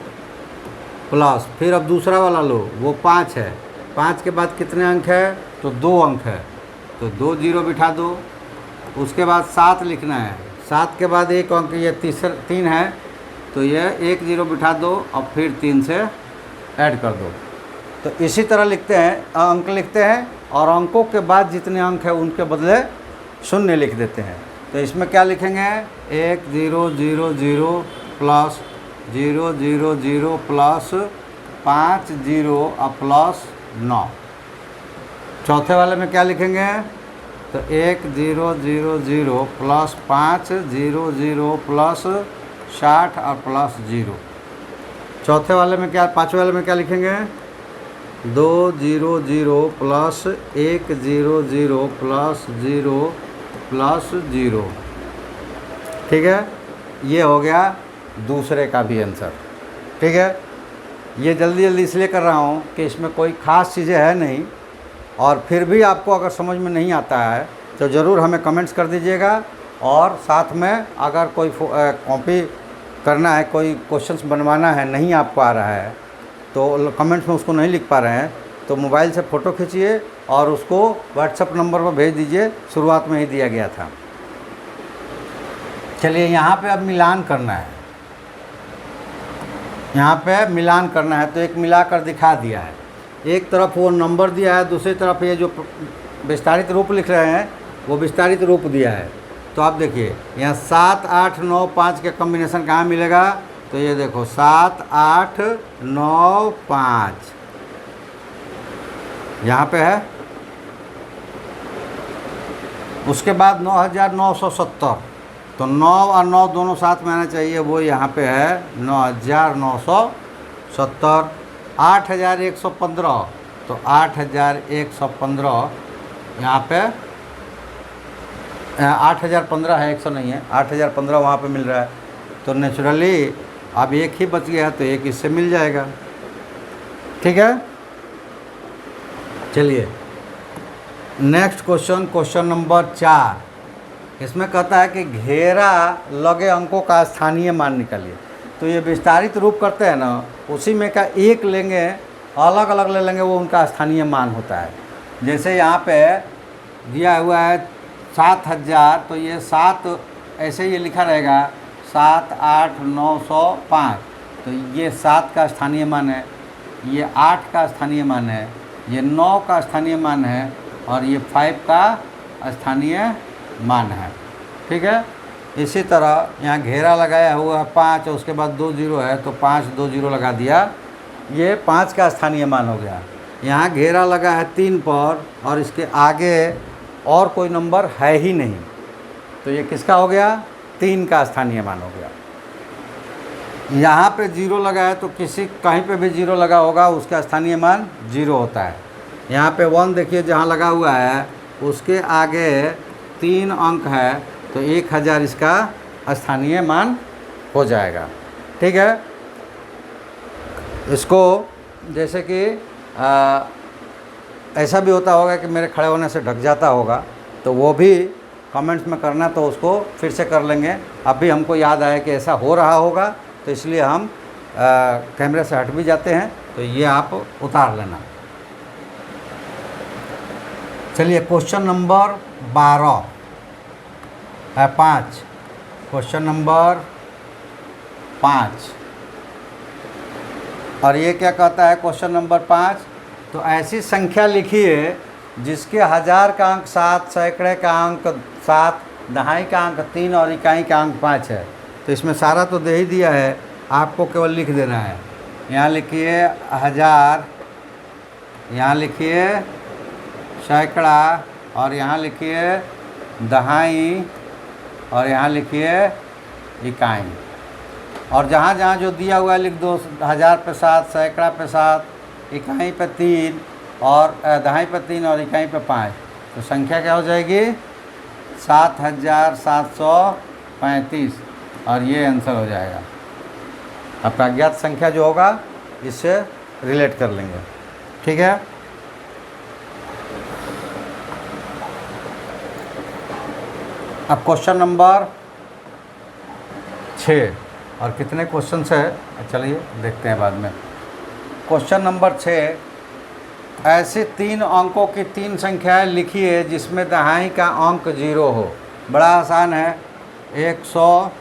A: प्लस फिर अब दूसरा वाला लो, वो 5 है, 5 के बाद कितने अंक है, तो 2 अंक है, तो 2 0 बिठा दो। उसके बाद 7 लिखना है, 7 के बाद 1 अंक, ये 3 है, तो ये 1 0 बिठा दो और फिर 3 से ऐड कर दो। तो इसी तरह लिखते हैं, अंक लिखते हैं और अंकों के बाद जितने अंक है उनके बदले 0 लिख देते हैं। तो इसमें क्या लिखेंगे, 1 0 0 0 प्लस 0 0 0 प्लस 5 0 और प्लस 9। चौथे वाले में क्या लिखेंगे, तो 1 0 0 0 प्लस 5 0 0 प्लस 60 और प्लस 0। चौथे वाले में क्या, पाँचवें वाले में क्या लिखेंगे, 2 0 0 प्लस 1 0 0 प्लस 0 प्लस 0। ठीक है, ये हो गया दूसरे का भी आंसर। ठीक है, ये जल्दी जल्दी इसलिए कर रहा हूँ कि इसमें कोई ख़ास चीज़ें है नहीं, और फिर भी आपको अगर समझ में नहीं आता है तो ज़रूर हमें कमेंट्स कर दीजिएगा। और साथ में अगर कोई कॉपी करना है, कोई क्वेश्चंस बनवाना है, नहीं आपको आ रहा है, तो कमेंट्स में उसको नहीं लिख पा रहे हैं, तो मोबाइल से फ़ोटो खींचिए और उसको व्हाट्सएप नंबर पर भेज दीजिए, शुरुआत में ही दिया गया था। चलिए यहाँ पे अब मिलान करना है, यहाँ पे मिलान करना है, तो एक मिला कर दिखा दिया है। एक तरफ वो नंबर दिया है, दूसरी तरफ ये जो विस्तारित रूप लिख रहे हैं वो विस्तारित रूप दिया है। तो आप देखिए यहाँ 7 8 9 5 के कॉम्बिनेशन कहाँ मिलेगा, तो ये देखो 7 8 9 5 यहाँ पे है। उसके बाद 9970, तो 9 और 9 दोनों साथ में आना चाहिए, वो यहाँ पे है 9970। 8115, तो 8115 यहाँ पे 8015 है, 100 नहीं है, 8015 वहाँ पे मिल रहा है। तो नेचुरली अब एक ही बच गया, तो एक इससे मिल जाएगा। ठीक है, चलिए नेक्स्ट क्वेश्चन, क्वेश्चन नंबर 4। इसमें कहता है कि घेरा लगे अंकों का स्थानीय मान निकालिए। तो ये विस्तारित रूप करते हैं ना, उसी में का एक लेंगे, अलग अलग ले लेंगे, वो उनका स्थानीय मान होता है। जैसे यहाँ पे दिया हुआ है 7000, तो ये 7 ऐसे ये लिखा रहेगा 7 8 905, तो ये 7 का स्थानीय मान है, ये 8 का स्थानीय मान है, ये 9 का स्थानीय मान है और ये 5 का स्थानीय मान है। ठीक है, इसी तरह यहाँ घेरा लगाया हुआ है 5, उसके बाद 2 0 है, तो 5 2 0 लगा दिया, ये 5 का स्थानीय मान हो गया। यहाँ घेरा लगा है 3 पर और इसके आगे और कोई नंबर है ही नहीं, तो ये किसका हो गया, 3 का स्थानीय मान हो गया। यहाँ पे जीरो लगा है तो किसी कहीं पे भी जीरो लगा होगा उसका स्थानीय मान जीरो होता है। यहाँ पे 1 देखिए जहाँ लगा हुआ है उसके आगे 3 अंक है तो 1000 इसका स्थानीय मान हो जाएगा। ठीक है, इसको जैसे कि ऐसा भी होता होगा कि मेरे खड़े होने से ढक जाता होगा, तो वो भी कमेंट्स में करना, तो उसको फिर से कर लेंगे। अभी हमको याद आया कि ऐसा हो रहा होगा तो इसलिए हम कैमरे से हट भी जाते हैं, तो ये आप उतार लेना। चलिए क्वेश्चन नंबर 12 है 5। क्वेश्चन नंबर 5 और ये क्या कहता है क्वेश्चन नंबर 5, तो ऐसी संख्या लिखिए जिसके 1000 का अंक 7, सैकड़े का अंक 7, दहाई का अंक 3 और इकाई का अंक 5 है। तो इसमें सारा तो दे ही दिया है, आपको केवल लिख देना है। यहाँ लिखिए 1000, यहाँ लिखिए सैकड़ा, और यहाँ लिखिए दहाई, और यहाँ लिखिए इकाई। और जहाँ जहाँ जो दिया हुआ है लिख दो। 1000 पे 7, सैकड़ा पे 7, इकाई पे 3 और दहाई पे 3 और इकाई पे 5। तो संख्या क्या हो जाएगी 7735, और ये आंसर हो जाएगा। आपका अज्ञात संख्या जो होगा इससे रिलेट कर लेंगे। ठीक है, अब क्वेश्चन नंबर 6, और कितने क्वेश्चन है चलिए देखते हैं बाद में। क्वेश्चन नंबर 6, ऐसे 3 अंकों की 3 संख्याएं लिखिए जिसमें दहाई का अंक 0 हो। बड़ा आसान है, 100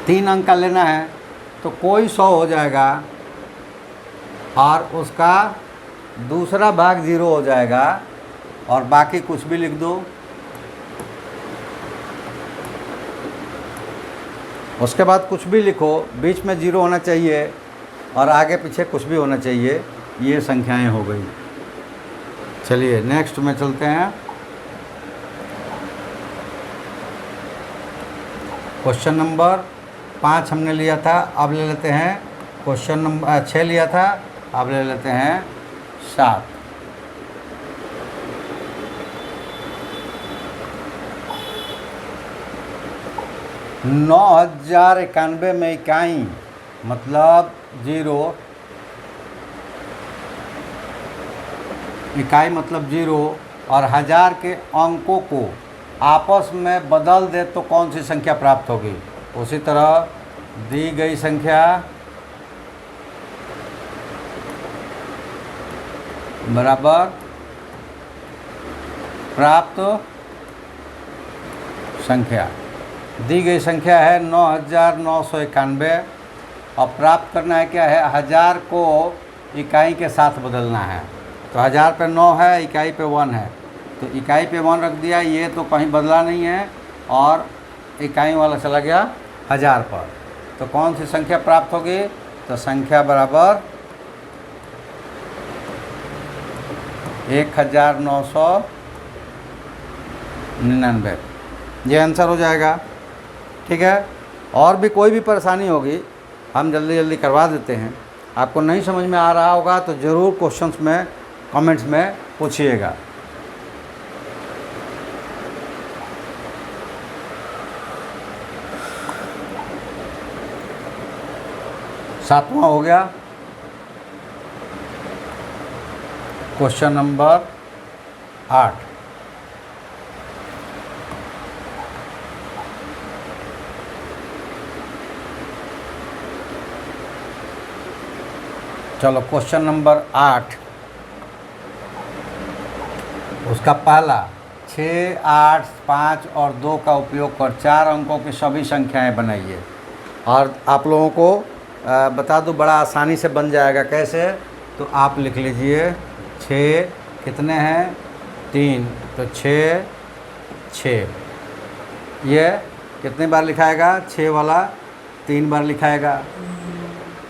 A: 3 अंक का लेना है तो कोई 100 हो जाएगा और उसका दूसरा भाग 0 हो जाएगा, और बाकी कुछ भी लिख दो। उसके बाद कुछ भी लिखो, बीच में 0 होना चाहिए और आगे पीछे कुछ भी होना चाहिए। ये संख्याएं हो गई। चलिए नेक्स्ट में चलते हैं। क्वेश्चन नंबर 5 हमने लिया था, अब ले लेते हैं क्वेश्चन नंबर 6 लिया था, अब ले लेते हैं 7। नौ 9091 में इकाई मतलब 0, इकाई मतलब 0, और 1000 के अंकों को आपस में बदल दे तो कौन सी संख्या प्राप्त होगी। उसी तरह दी गई संख्या बराबर प्राप्त संख्या। दी गई संख्या है 9991, और प्राप्त करना है क्या है 1000 को इकाई के साथ बदलना है। तो 1000 पे 9 है, इकाई पे 1 है, तो इकाई पे 1 रख दिया, ये तो कहीं बदला नहीं है, और इकाई वाला चला गया 1000 पर। तो कौन सी संख्या प्राप्त होगी, तो संख्या बराबर 1999, ये आंसर हो जाएगा। ठीक है, और भी कोई भी परेशानी होगी हम जल्दी जल्दी करवा देते हैं। आपको नहीं समझ में आ रहा होगा तो ज़रूर क्वेश्चंस में कमेंट्स में पूछिएगा। सातवां हो गया क्वेश्चन नंबर 8। चलो क्वेश्चन नंबर 8, उसका पहला 6, 8, 5 और 2 का उपयोग कर 4 अंकों की सभी संख्याएं बनाइए। और आप लोगों को बता दूं बड़ा आसानी से बन जाएगा। कैसे, तो आप लिख लीजिए 6 कितने हैं 3, तो 6 6, ये कितनी बार लिखाएगा 6 वाला 3 बार लिखाएगा,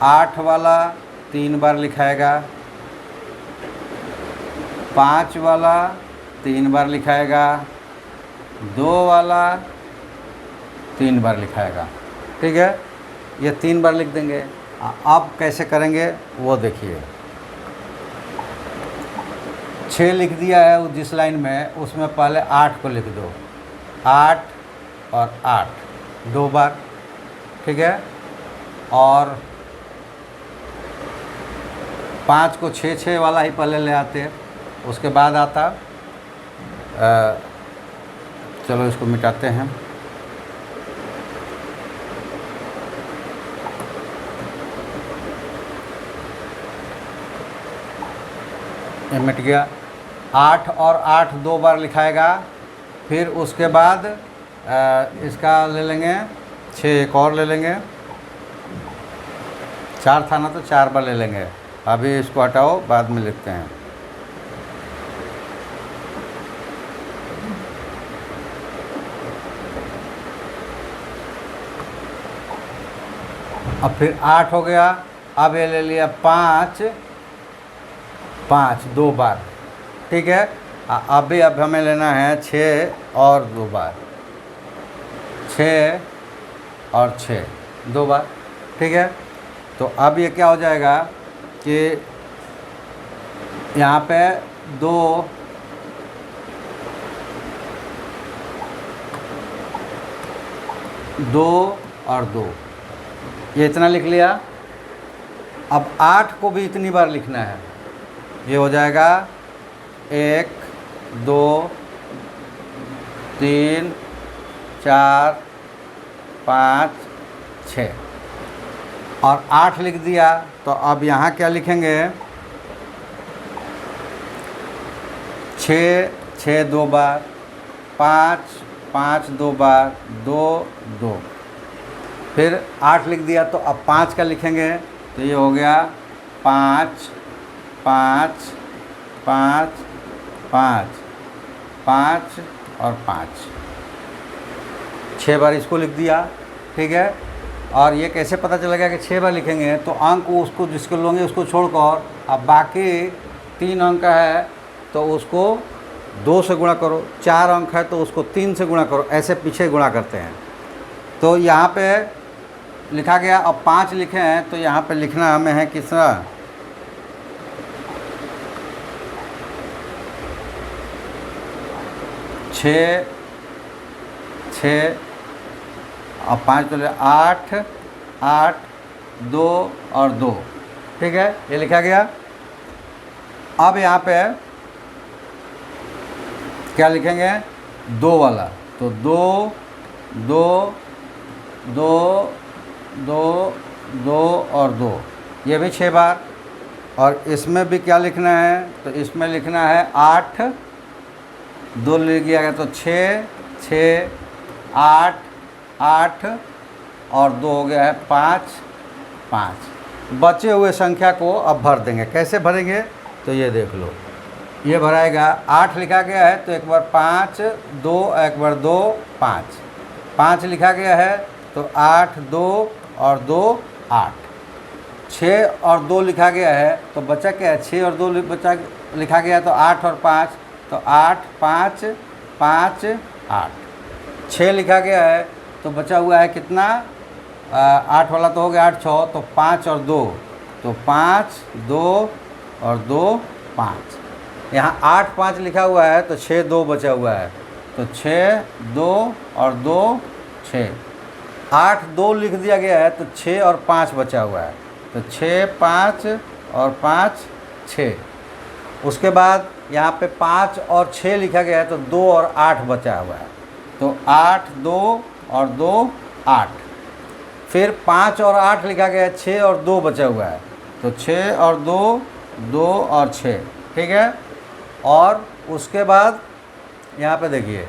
A: 8 वाला 3 बार लिखाएगा, 5 वाला 3 बार लिखाएगा, 2 वाला 3 बार लिखाएगा। ठीक है, ये 3 बार लिख देंगे। अब कैसे करेंगे वो देखिए। 6 लिख दिया है जिस लाइन में, उसमें पहले 8 को लिख दो, 8 और 8 2 बार, ठीक है। और 5 को 6 वाला ही पहले ले आते हैं, उसके बाद आता चलो इसको मिटाते हैं। ये मिट गया। 8 और 8 2 बार लिखाएगा। फिर उसके बाद इसका ले लेंगे 6, एक और ले लेंगे। 4 था ना, तो 4 बार ले लेंगे। अभी इसको हटाओ, बाद में लिखते हैं। अब फिर 8 हो गया। अब ये ले लिया 5 2 बार, ठीक है। अब हमें लेना है 6 और 2 बार, 6 और 6 2 बार, ठीक है। तो अब ये क्या हो जाएगा कि यहाँ पे 2 और 2, ये इतना लिख लिया। अब 8 को भी इतनी बार लिखना है। ये हो जाएगा 1 2 3 4 5 6 और 8 लिख दिया। तो अब यहाँ क्या लिखेंगे, 6 2 बार, 5 2 बार, 2 2, फिर 8 लिख दिया। तो अब 5 का लिखेंगे। तो ये हो गया 5 5 5 5 5 और 5, 6 बार इसको लिख दिया, ठीक है। और ये कैसे पता चलेगा कि 6 बार लिखेंगे, तो अंक उसको जिसको लोगे उसको छोड़कर अब बाकी 3 अंक है तो उसको 2 से गुणा करो, 4 अंक है तो उसको 3 से गुणा करो, ऐसे पीछे गुणा करते हैं। तो यहाँ पे लिखा गया। अब 5 लिखे हैं तो यहाँ पे लिखना हमें है कितना, 6 और 5 तो 8 8 2 और 2, ठीक है, ये लिखा गया। अब यहाँ पे क्या लिखेंगे, 2 वाला। तो 2 2 2 2 2 और 2, ये भी 6 बार। और इसमें भी क्या लिखना है, तो इसमें लिखना है 8 2 लिख दिया गया तो 6 6 8 8 और 2 हो गया है 5 5। बचे हुए संख्या को अब भर देंगे। कैसे भरेंगे, तो ये देख लो, ये भराएगा। 8 लिखा गया है तो एक बार 5 2, एक बार 2 5, 5 लिखा गया है तो 8 2 और 2 8, 6 और 2 लिखा गया है तो बचा क्या है, 6 और 2 बचा लिखा गया है तो 8 और 5, तो 8 5 5 8, 6 लिखा गया है तो बचा हुआ है कितना, 8 वाला तो हो गया 8 6, तो 5 और 2, तो 5 2 और 2 5। यहाँ 8 5 लिखा हुआ है तो 6 2 बचा हुआ है, तो 6 2 और 2 6, 8 2 लिख दिया गया है तो 6 और 5 बचा हुआ है, तो 6 5 और 5 6। उसके बाद यहाँ पे 5 और 6 लिखा गया है तो 2 और 8 बचा हुआ है, तो 8 2 और 2 8। फिर 5 और 8 लिखा गया है, 6 और 2 बचा हुआ है, तो 6 और 2 2 और 6, ठीक है। और उसके बाद यहाँ पे देखिए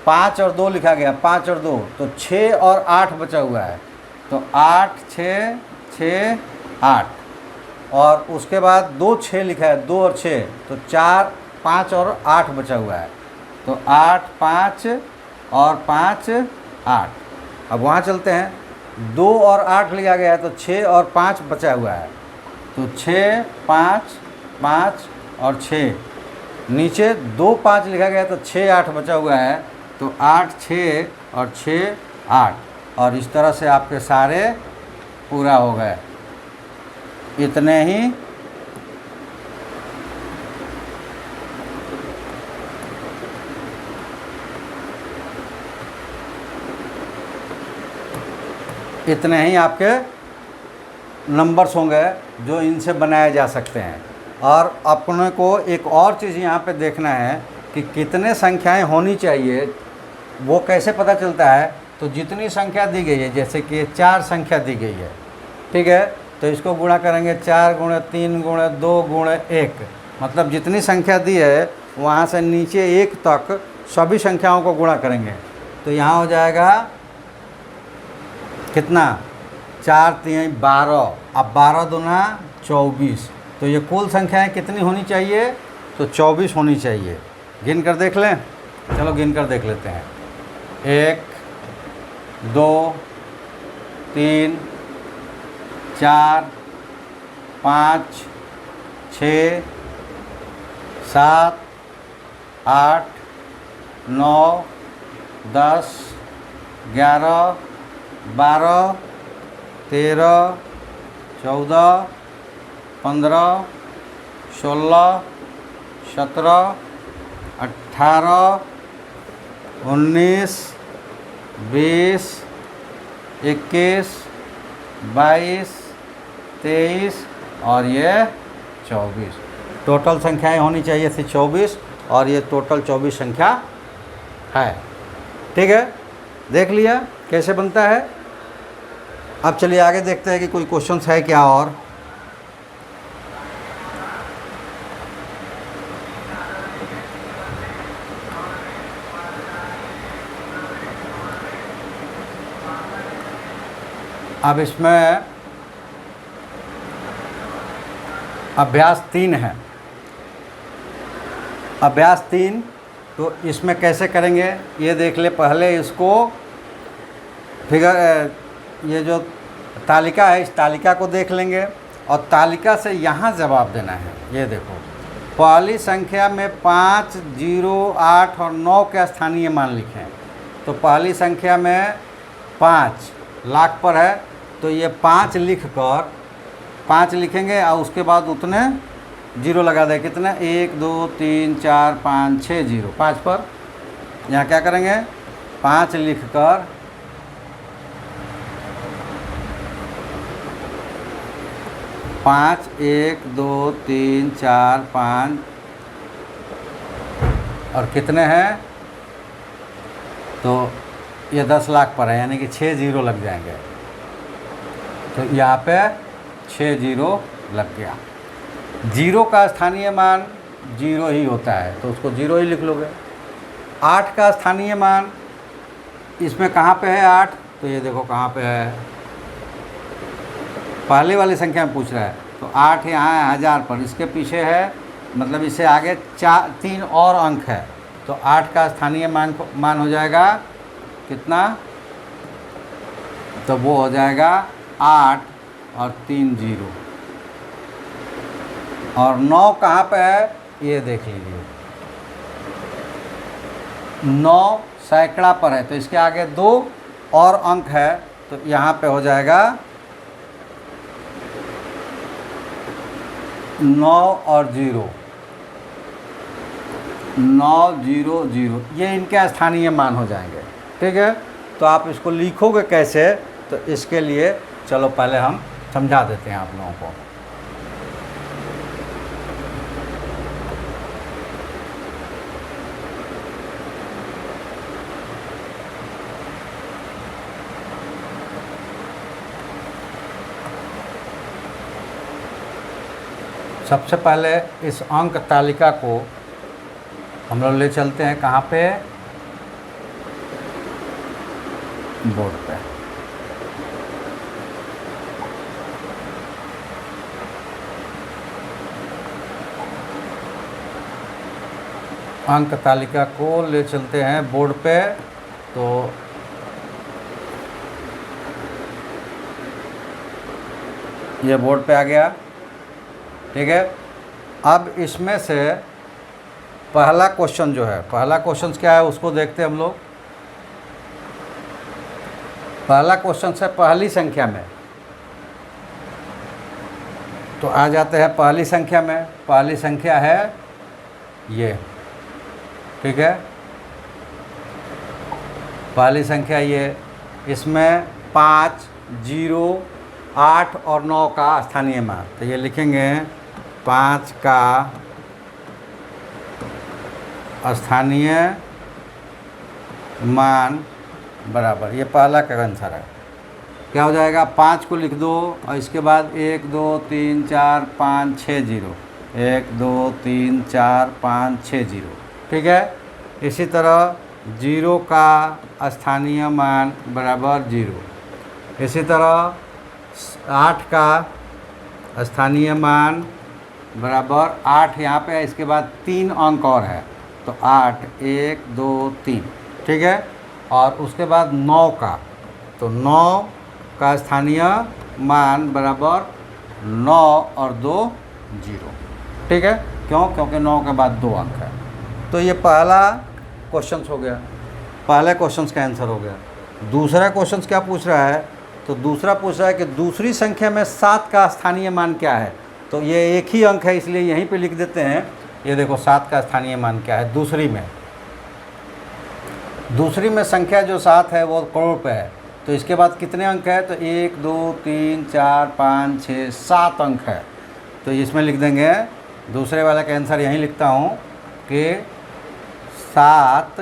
A: 5 और 2 लिखा गया, 5 और 2, तो 6 और 8 बचा हुआ है, तो 8 6 6 8। और उसके बाद 2 6 लिखा है, 2 और 6, तो 4 5 और 8 बचा हुआ है, तो 8 5 और 5 8। अब वहाँ चलते हैं, 2 और 8 लिखा गया है तो 6 और 5 बचा हुआ है, तो 6 5 5 और 6। नीचे 2 5 लिखा गया है तो 6 8 बचा हुआ है, तो 8 6 और 6 8। और इस तरह से आपके सारे पूरा हो गए। इतने ही आपके नंबर्स होंगे जो इनसे बनाए जा सकते हैं। और अपने को एक और चीज़ यहाँ पे देखना है कि कितने संख्याएं होनी चाहिए। वो कैसे पता चलता है? तो जितनी संख्या दी गई है, जैसे कि 4 संख्या दी गई है, ठीक है, तो इसको गुणा करेंगे 4 गुणे 3 गुणे 2 गुणे 1, मतलब जितनी संख्या दी है वहाँ से नीचे 1 तक सभी संख्याओं को गुणा करेंगे। तो यहाँ हो जाएगा कितना? 4 3 12, अब 12 दूना 24। तो ये कुल संख्याएं कितनी होनी चाहिए? तो 24 होनी चाहिए। गिन कर देख लें, चलो गिन कर देख लेते हैं। 1 2 3 4 5 6 7 8 9 10 11 12 13 14 15 16 17 18 19 20 21 22 23 और ये 24। टोटल संख्याएं होनी चाहिए थी 24 और ये टोटल 24 संख्या है। ठीक है, देख लिया कैसे बनता है। अब चलिए आगे देखते हैं कि कोई क्वेश्चंस है क्या। और अब इसमें अभ्यास 3 है। अभ्यास 3 तो इसमें कैसे करेंगे ये देख ले। पहले इसको फिगर, ये जो तालिका है इस तालिका को देख लेंगे और तालिका से यहाँ जवाब देना है। ये देखो, पहली संख्या में 5, 0, 8 और 9 के स्थानीय मान लिखें। तो पहली संख्या में 5 लाख पर है, तो ये 5 लिख कर 5 लिखेंगे और उसके बाद उतने 0 लगा दें। कितने? 1 2 3 4 5 6 0। 5 पर यहाँ क्या करेंगे? 5 लिख कर 5 1 2 3 4 5 और कितने हैं? तो ये 10 लाख पर है, यानी कि 6 0 लग जाएंगे। तो यहाँ पे 6 0 लग गया। 0 का स्थानीय मान 0 ही होता है, तो उसको 0 ही लिख लोगे। 8 का स्थानीय मान इसमें कहाँ पे है 8? तो ये देखो कहाँ पे है, पहले वाली संख्या में पूछ रहा है। तो 8 यहाँ है 1000 पर, इसके पीछे है, मतलब इससे आगे 3 और अंक है। तो 8 का स्थानीय मान हो जाएगा कितना? तो वो हो जाएगा 8 और 3 0। और 9 कहाँ पे है ये देख लीजिए। 9 सैकड़ा पर है, तो इसके आगे 2 और अंक है, तो यहाँ पे हो जाएगा 9 और 0, 9 0 0, ये इनके स्थानीय मान हो जाएंगे। ठीक है, तो आप इसको लिखोगे कैसे? तो इसके लिए चलो पहले हम समझा देते हैं आप लोगों को। सबसे पहले इस अंक तालिका को हम लोग ले चलते हैं कहाँ पे? बोर्ड पे। अंक तालिका को ले चलते हैं बोर्ड पे। तो ये बोर्ड पे आ गया। ठीक है, अब इसमें से पहला क्वेश्चन जो है, पहला क्वेश्चन क्या है उसको देखते हैं हम लोग। पहला क्वेश्चन है पहली संख्या में, तो आ जाते हैं पहली संख्या में। पहली संख्या है ये, ठीक है, पहली संख्या ये, इसमें 5, 0, 8 और 9 का स्थानीय मान। तो ये लिखेंगे 5 का स्थानीय मान बराबर, ये पहला का आंसर है। क्या हो जाएगा, 5 को लिख दो और इसके बाद 1 2 3 4 5 6 0, 1 2 3 4 5 6 0, ठीक है। इसी तरह 0 का स्थानीय मान बराबर 0। इसी तरह 8 का स्थानीय मान बराबर 8 यहाँ पे है, इसके बाद 3 अंक और है, तो 8 1 2 3, ठीक है। और उसके बाद 9 का, तो 9 का स्थानीय मान बराबर 9 और 2 0, ठीक है। क्यों? क्योंकि 9 के बाद 2 अंक है। तो ये पहला क्वेश्चन हो गया, पहले क्वेश्चन का आंसर हो गया। दूसरा क्वेश्चन क्या पूछ रहा है, तो दूसरा पूछ रहा है कि दूसरी संख्या में 7 का स्थानीय मान क्या है। तो ये एक ही अंक है, इसलिए यहीं पे लिख देते हैं। ये देखो 7 का स्थानीय मान क्या है दूसरी में। दूसरी में संख्या जो 7 है वो करोड़ पे है, तो इसके बाद कितने अंक है, तो 1 2 3 4 5 6 7 अंक है। तो इसमें लिख देंगे, दूसरे वाला का आंसर यहीं लिखता हूँ कि 7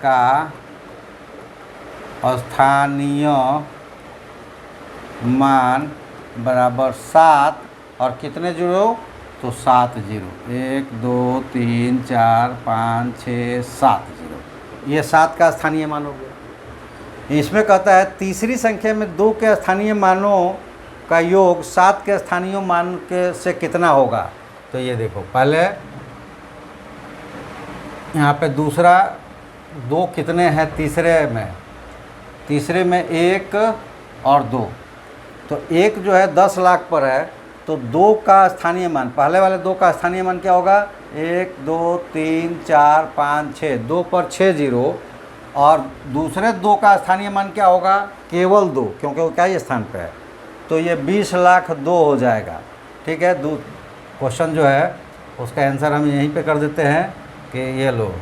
A: का स्थानीय मान बराबर 7 और कितने जीरो, तो 7 जीरो, 1 2 3 4 5 6 7 जीरो, ये 7 का स्थानीय मान हो गया। इसमें कहता है तीसरी संख्या में 2 के स्थानीय मानों का योग 7 के स्थानीय मान के से कितना होगा। तो ये देखो, पहले यहाँ पे दूसरा 2 कितने हैं तीसरे में 1 और 2, तो 1 जो है 10 लाख पर है, तो 2 का स्थानीय मान, पहले वाले 2 का स्थानीय मान क्या होगा, 1 2 3 4 5 6, 2 पर 6 जीरो, और दूसरे 2 का स्थानीय मान क्या होगा, केवल 2, क्योंकि वो क्या ही स्थान पे है, तो ये 20 लाख 2 हो जाएगा, ठीक है। क्वेश्चन जो है उसका आंसर हम यहीं पे कर देते हैं कि ये लो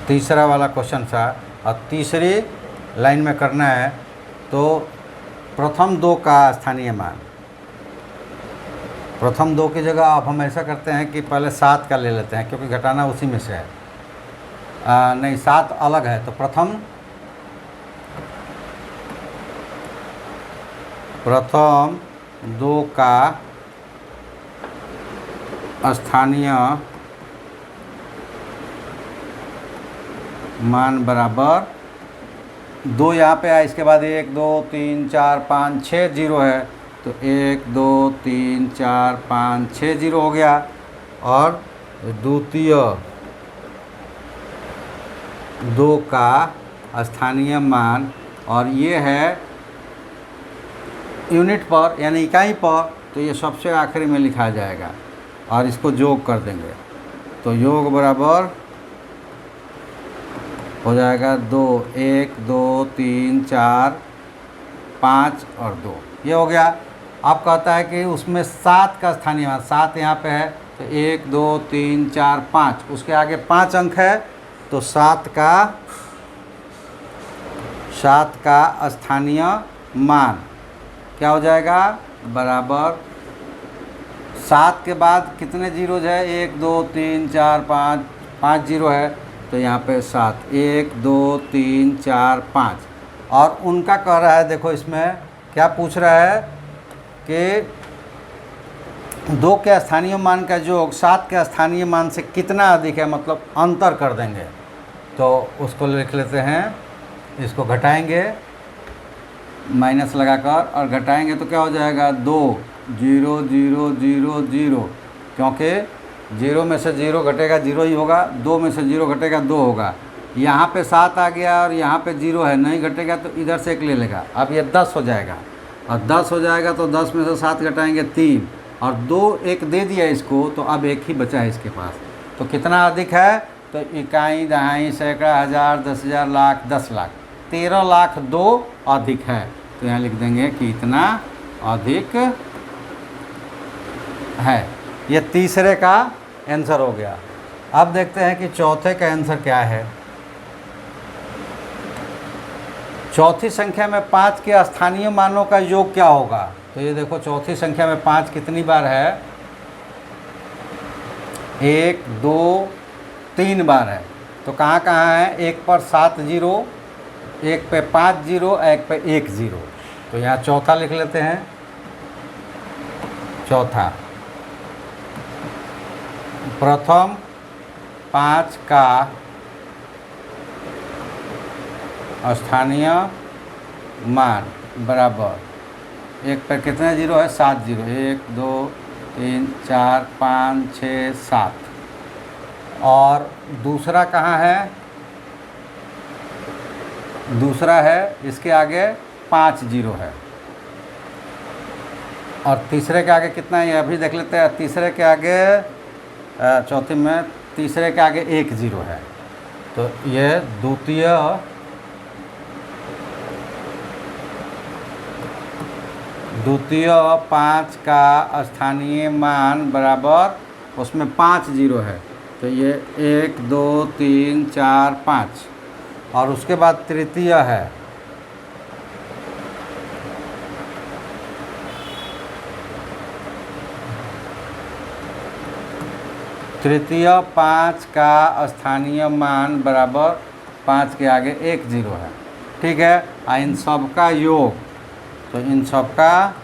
A: तीसरा वाला क्वेश्चन था, और तीसरी लाइन में करना है तो प्रथम 2 का स्थानीय मान, प्रथम 2 की जगह अब हम ऐसा करते हैं कि पहले 7 का ले लेते हैं, क्योंकि घटाना उसी में से है। नहीं, 7 अलग है, तो प्रथम 2 का स्थानीय मान बराबर 2 यहाँ पे है, इसके बाद 1 2 3 4 5 6 जीरो है, तो 1 2 3 4 5 6 जीरो हो गया। और द्वितीय 2 का स्थानीय मान, और ये है यूनिट पर यानी इकाई पर, तो ये सबसे आखिरी में लिखा जाएगा और इसको योग कर देंगे, तो योग बराबर हो जाएगा 2 1 2 3 4 5 और 2, ये हो गया। अब कहता है कि उसमें 7 का स्थानीय मान, 7 यहाँ पे है, तो 1 2 3 4 5, उसके आगे 5 अंक है, तो 7 का स्थानीय मान क्या हो जाएगा, बराबर 7 के बाद कितने जीरो है, 1 2 3 4 5 जीरो है, तो यहाँ पे 7 1 2 3 4 5, और उनका कह रहा है, देखो इसमें क्या पूछ रहा है कि 2 के स्थानीय मान का योग 7 के स्थानीय मान से कितना अधिक है, मतलब अंतर कर देंगे। तो उसको लिख लेते हैं, इसको घटाएंगे माइनस लगाकर, और घटाएंगे तो क्या हो जाएगा, 2 0 0 0 0, क्योंकि 0 में से 0 घटेगा 0 ही होगा, 2 में से 0 घटेगा 2 होगा। यहाँ पे 7 आ गया और यहाँ पे 0 है, नहीं घटेगा तो इधर से 1 ले लेगा, अब ये 10 हो जाएगा, और 10 हो जाएगा तो 10 में से 7 घटाएंगे 3, और 2 1 दे दिया इसको, तो अब 1 ही बचा है इसके पास। तो कितना अधिक है, तो इकाई दहाई सैकड़ा हज़ार 10,000 लाख 10 लाख, 13,02,000 अधिक है। तो यहाँ लिख देंगे कि इतना अधिक है। ये तीसरे का आंसर हो गया। अब देखते हैं कि चौथे का आंसर क्या है। चौथी संख्या में 5 के स्थानीय मानों का योग क्या होगा। तो ये देखो चौथी संख्या में 5 कितनी बार है, 1 2 3 बार है। तो कहाँ कहाँ है, एक पर 7 जीरो, एक पे 5 जीरो, एक पे 1 जीरो। तो यहाँ चौथा लिख लेते हैं। चौथा प्रथम 5 का स्थानीय मान बराबर एक पर कितने जीरो है, 7 जीरो, 1 2 3 4 5 6 7। और दूसरा कहाँ है, दूसरा है इसके आगे 5 जीरो है। और तीसरे के आगे कितना है, ये अभी देख लेते हैं। तीसरे के आगे चौथी में तीसरे के आगे 1 जीरो है। तो ये द्वितीय 5 का स्थानीय मान बराबर उसमें 5 जीरो है। तो ये 1 2 3 4 5। और उसके बाद तृतीय है, तृतीय 5 का स्थानीय मान बराबर 5 के आगे 1 जीरो है। ठीक है। इन सब का योग, तो इन सब का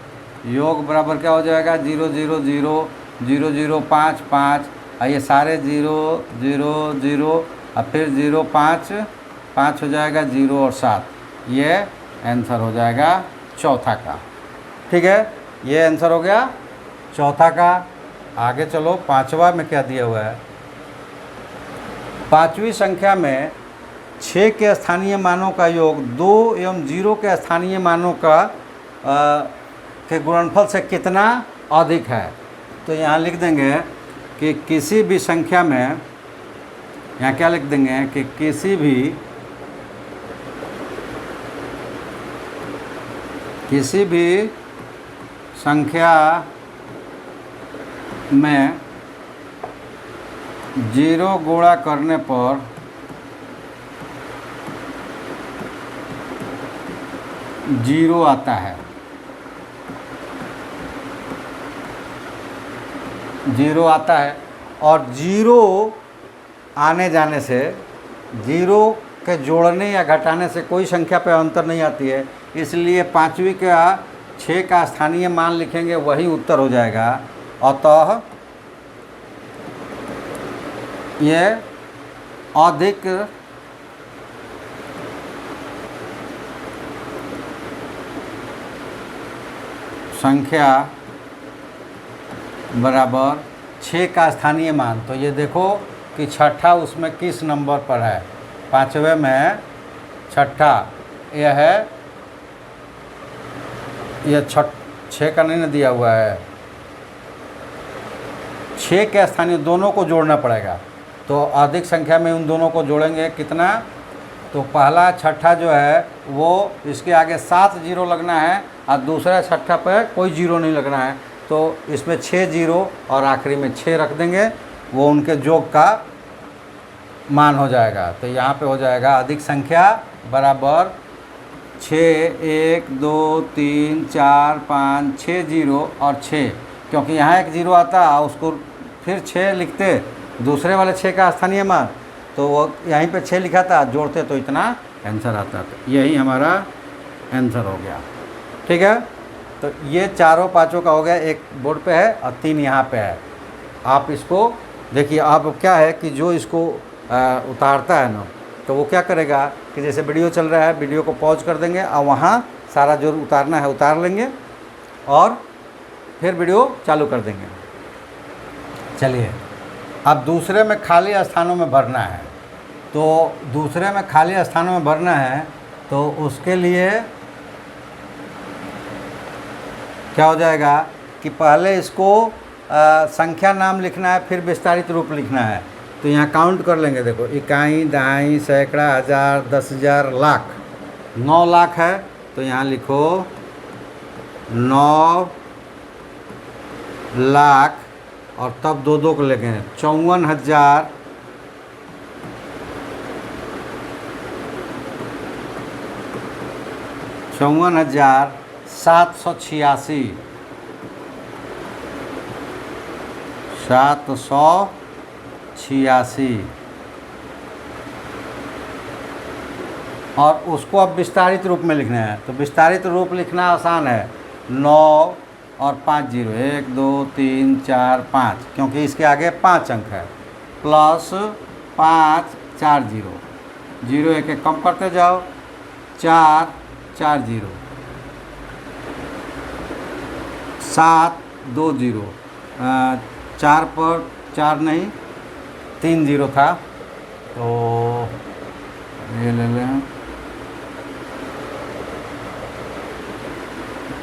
A: योग बराबर क्या हो जाएगा, 0 0 0 0 0 5 5। और ये सारे 0 0 0 और फिर 0 5 5 हो जाएगा, 0 और 7। ये आंसर हो जाएगा चौथा का। ठीक है, ये आंसर हो गया चौथा का। आगे चलो, पांचवा में क्या दिया हुआ है। पांचवी संख्या में 6 के स्थानीय मानों का योग 2 एवं 0 के स्थानीय मानों का के गुणनफल से कितना अधिक है। तो यहाँ लिख देंगे कि किसी भी संख्या में, यहाँ क्या लिख देंगे कि किसी भी संख्या में 0 गुणा करने पर जीरो आता है। 0 आता है। और 0 आने जाने से, 0 के जोड़ने या घटाने से कोई संख्या पे अंतर नहीं आती है। इसलिए पांचवी का 6 का स्थानीय मान लिखेंगे, वही उत्तर हो जाएगा। अतः ये अधिक संख्या बराबर 6 का स्थानीय मान। तो ये देखो कि छठा उसमें किस नंबर पर है। पांचवे में छठा यह है, यह 6 का नहीं ना दिया हुआ है। 6 के स्थानीय दोनों को जोड़ना पड़ेगा। तो अधिक संख्या में उन दोनों को जोड़ेंगे कितना, तो पहला छठा जो है वो इसके आगे 7 जीरो लगना है और दूसरा छठा पर कोई जीरो नहीं लगना है। तो इसमें 6 जीरो और आखिरी में 6 रख देंगे, वो उनके जोग का मान हो जाएगा। तो यहाँ पे हो जाएगा अधिक संख्या बराबर 6 1 2 3 4 5 6 जीरो और 6, क्योंकि यहाँ एक जीरो आता है उसको फिर 6 लिखते दूसरे वाले 6 का स्थानीय मान, तो वो यहीं पे 6 लिखा था, जोड़ते तो इतना आंसर आता। तो यही हमारा आंसर हो गया। ठीक है, तो ये चारों पाँचों का हो गया। एक बोर्ड पे है और 3 यहाँ पे है। आप इसको देखिए। आप क्या है कि जो इसको उतारता है ना, तो वो क्या करेगा कि जैसे वीडियो चल रहा है, वीडियो को पॉज कर देंगे और वहाँ सारा जो उतारना है उतार लेंगे और फिर वीडियो चालू कर देंगे। चलिए, अब दूसरे में खाली स्थानों में भरना है। तो दूसरे में खाली स्थानों में भरना है, तो उसके लिए क्या हो जाएगा कि पहले इसको संख्या नाम लिखना है, फिर विस्तारित रूप लिखना है। तो यहाँ काउंट कर लेंगे। देखो, इकाई, दहाई, सैकड़ा, हज़ार, 10,000, लाख। 9 लाख है तो यहाँ लिखो 9 लाख और तब 2 को लेके 54,000 54,786 786 और उसको अब विस्तारित रूप में लिखना है। तो विस्तारित रूप लिखना आसान है, 9 और 5 जीरो, 1 2 3 4 5, क्योंकि इसके आगे 5 अंक है, प्लस 5 4 जीरो, जीरो एक एक कम करते जाओ, 4 4 जीरो, 7 2 जीरो, 4 पर 4 नहीं 3 जीरो था, तो ये ले लें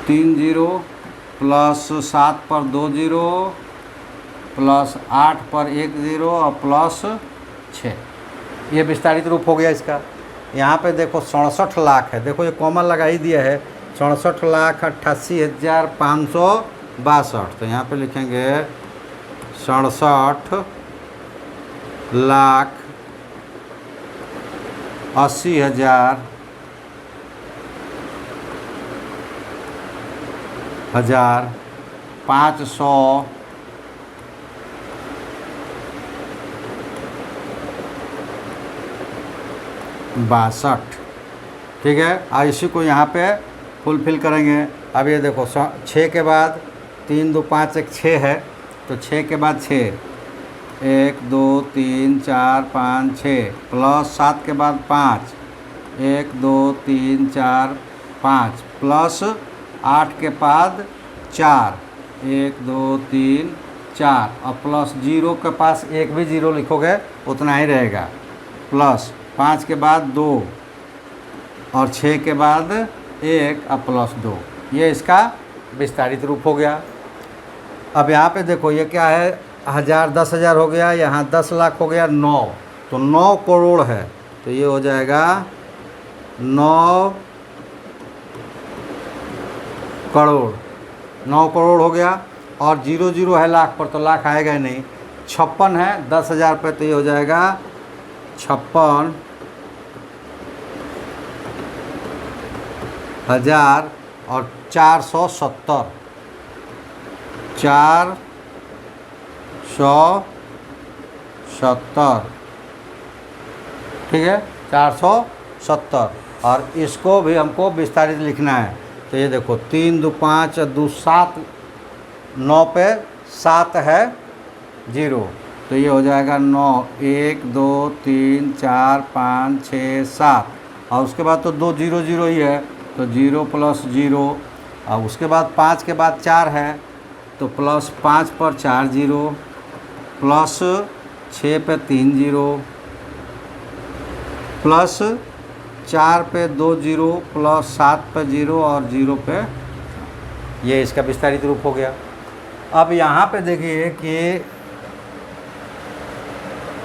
A: 3 जीरो, प्लस 7 पर 2 जीरो, प्लस 8 पर 1 जीरो और प्लस 6। ये विस्तारित रूप हो गया इसका। यहाँ पे देखो 67 लाख है, देखो ये कॉमन लगा ही दिया है, 67,88,562। तो यहाँ पे लिखेंगे 67,80,562। ठीक है, और इसी को यहाँ पे फुलफिल करेंगे। अब ये देखो 6 के बाद 3 2 5 1 6 है, तो 6 के बाद 6, 1 2 3 4 5 6, प्लस 7 के बाद 5, 1 2 3 4 5, प्लस 8 के बाद 4, 1 2 3 4 और प्लस 0 के पास एक भी जीरो लिखोगे उतना ही रहेगा, प्लस 5 के बाद 2 और 6 के बाद 1 और प्लस 2। ये इसका विस्तारित रूप हो गया। अब यहाँ पे देखो ये क्या है, 1000 10,000 हो गया, यहाँ 10 लाख हो गया, 9, तो 9 करोड़ है, तो ये हो जाएगा 9 करोड़, 9 करोड़ हो गया। और 0 0 है लाख पर, तो लाख आएगा ही नहीं। 56 है 10,000 पे, तो ये हो जाएगा 56,000 और 470, 470, ठीक है 470। और इसको भी हमको विस्तारित लिखना है। तो ये देखो 3 2 5 2 7, 9 पे 7 है जीरो, तो ये हो जाएगा 9 1 2 3 4 5 6 7, और उसके बाद तो 2 0 0 ही है, तो 0 प्लस 0, और उसके बाद 5 के बाद 4 है, तो प्लस 5 पर 4 जीरो, प्लस 6 पे 3 जीरो, प्लस 4 पे 2 जीरो, प्लस 7 पे 0 और 0 पे, ये इसका विस्तारित रूप हो गया। अब यहाँ पे देखिए कि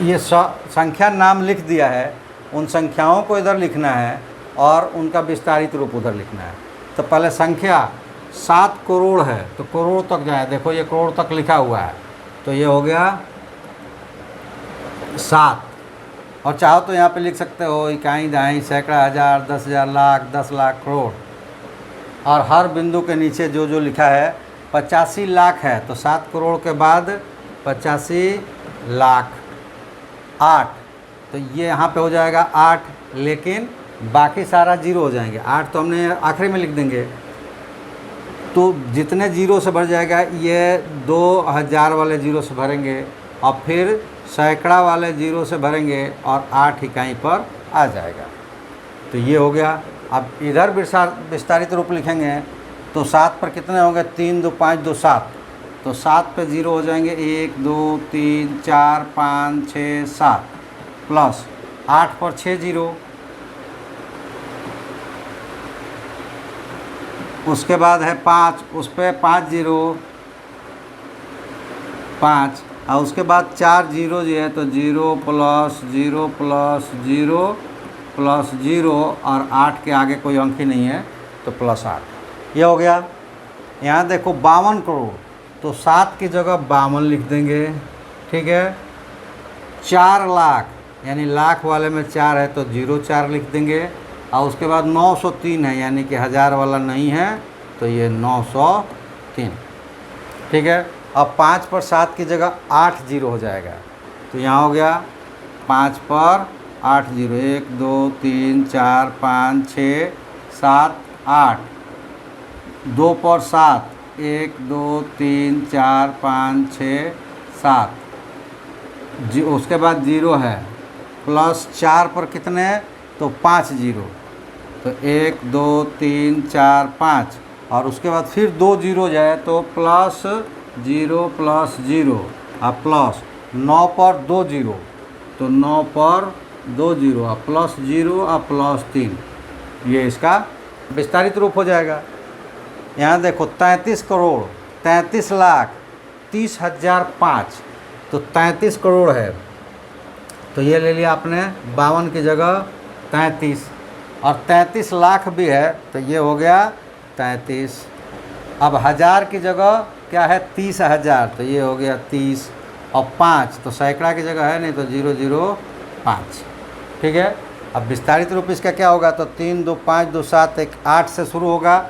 A: ये संख्या नाम लिख दिया है, उन संख्याओं को इधर लिखना है और उनका विस्तारित रूप उधर लिखना है। तो पहले संख्या 7 करोड़ है, तो करोड़ तक जाए, देखो ये करोड़ तक लिखा हुआ है, तो ये हो गया 7। और चाहो तो यहाँ पे लिख सकते हो इकाई दहाई सैकड़ा हज़ार 10,000 लाख 10 लाख करोड़, और हर बिंदु के नीचे जो जो लिखा है 85 लाख है, तो 7 करोड़ के बाद 85 लाख 8, तो ये यहाँ पे हो जाएगा 8, लेकिन बाकी सारा जीरो हो जाएंगे। 8 तो हमने आखिरी में लिख देंगे, तो जितने जीरो से भर जाएगा ये 2000 वाले जीरो से भरेंगे, और फिर सैकड़ा वाले जीरो से भरेंगे, और 8 इकाई पर आ जाएगा। तो ये हो गया। अब इधर विस्तारित रूप लिखेंगे, तो 7 पर कितने होंगे, 3 2 5 2 7, तो 7 पे जीरो हो जाएंगे, 1 2 3 4 5 6 7, प्लस 8 पर 6 जीरो, उसके बाद है 5, उस पर 5 जीरो 5, और उसके बाद 4 जीरो जो है, तो 0 प्लस 0 प्लस 0 +0 और 8 के आगे कोई अंक ही नहीं है तो +8। ये हो गया। यहाँ देखो 52 करोड़, तो 7 की जगह 52 लिख देंगे, ठीक है। 4 लाख, यानी लाख वाले में 4 है तो 04 लिख देंगे, और उसके बाद 903 है, यानी कि 1000 वाला नहीं है तो ये 903, ठीक है। अब 5 पर 7 की जगह 8 0 हो जाएगा, तो यहाँ हो गया 5 पर 8 0, 1 2 3 4 5 6 7 8, 2 पर 7, 1 2 3 4 5 6 7, उसके बाद 0 है, +4 पर कितने, तो 5 0, तो 1 2 3 4 5, और उसके बाद फिर 2 0 जाए तो +0 +0 और प्लस 9 पर 2 0, तो 9 पर 2 0 और +0 और +3, ये इसका विस्तारित रूप हो जाएगा। यहाँ देखो 33 करोड़ 33 लाख 30,005, तो 33 करोड़ है, तो ये ले लिया आपने 52 की जगह 33, और 33 लाख भी है तो ये हो गया 33। अब 1000 की जगह क्या है, 30,000, तो ये हो गया 30, और 5 तो सैकड़ा की जगह है नहीं तो 005, ठीक है। अब विस्तारित रूप इसका क्या होगा, तो 3 2 5 2 7 1 8 से शुरू होगा,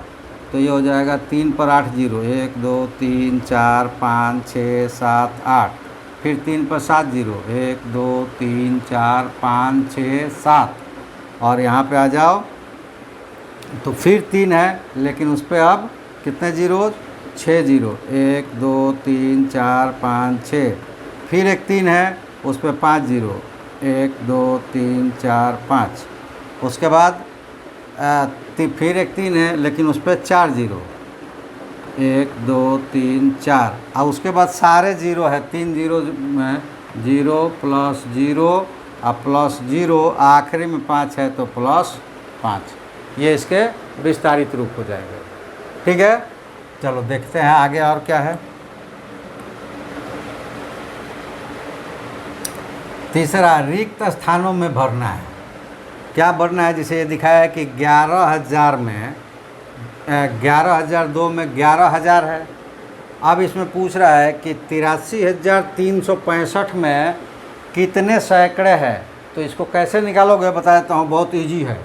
A: तो ये हो जाएगा 3 पर 8 0, 1 2 3 4 5 6 7 8, फिर 3 पर 7 0, 1 2 3 4 5 6 7, और यहाँ पे आ जाओ तो फिर 3 है, लेकिन उस पर अब कितने जीरो, 6 0, 1 2 3 4 5 6, फिर एक 3 है उस पर 5 0, 1 2 3 4 5, उसके बाद फिर एक 3 है लेकिन उस पर 4 0, 1 2 3 4, और उसके बाद सारे 0 है, 3 0 में 0 +0 और +0, आखिरी में 5 है तो +5, ये इसके विस्तारित रूप हो जाएंगे, ठीक है। चलो देखते हैं आगे और क्या है। तीसरा, रिक्त स्थानों में भरना है। क्या भरना है, जिसे ये दिखाया है कि 11,000 में 11,002 में 11,000 है। अब इसमें पूछ रहा है कि 83,365 में कितने सैकड़े हैं, तो इसको कैसे निकालोगे बता देता हूँ, बहुत इजी है।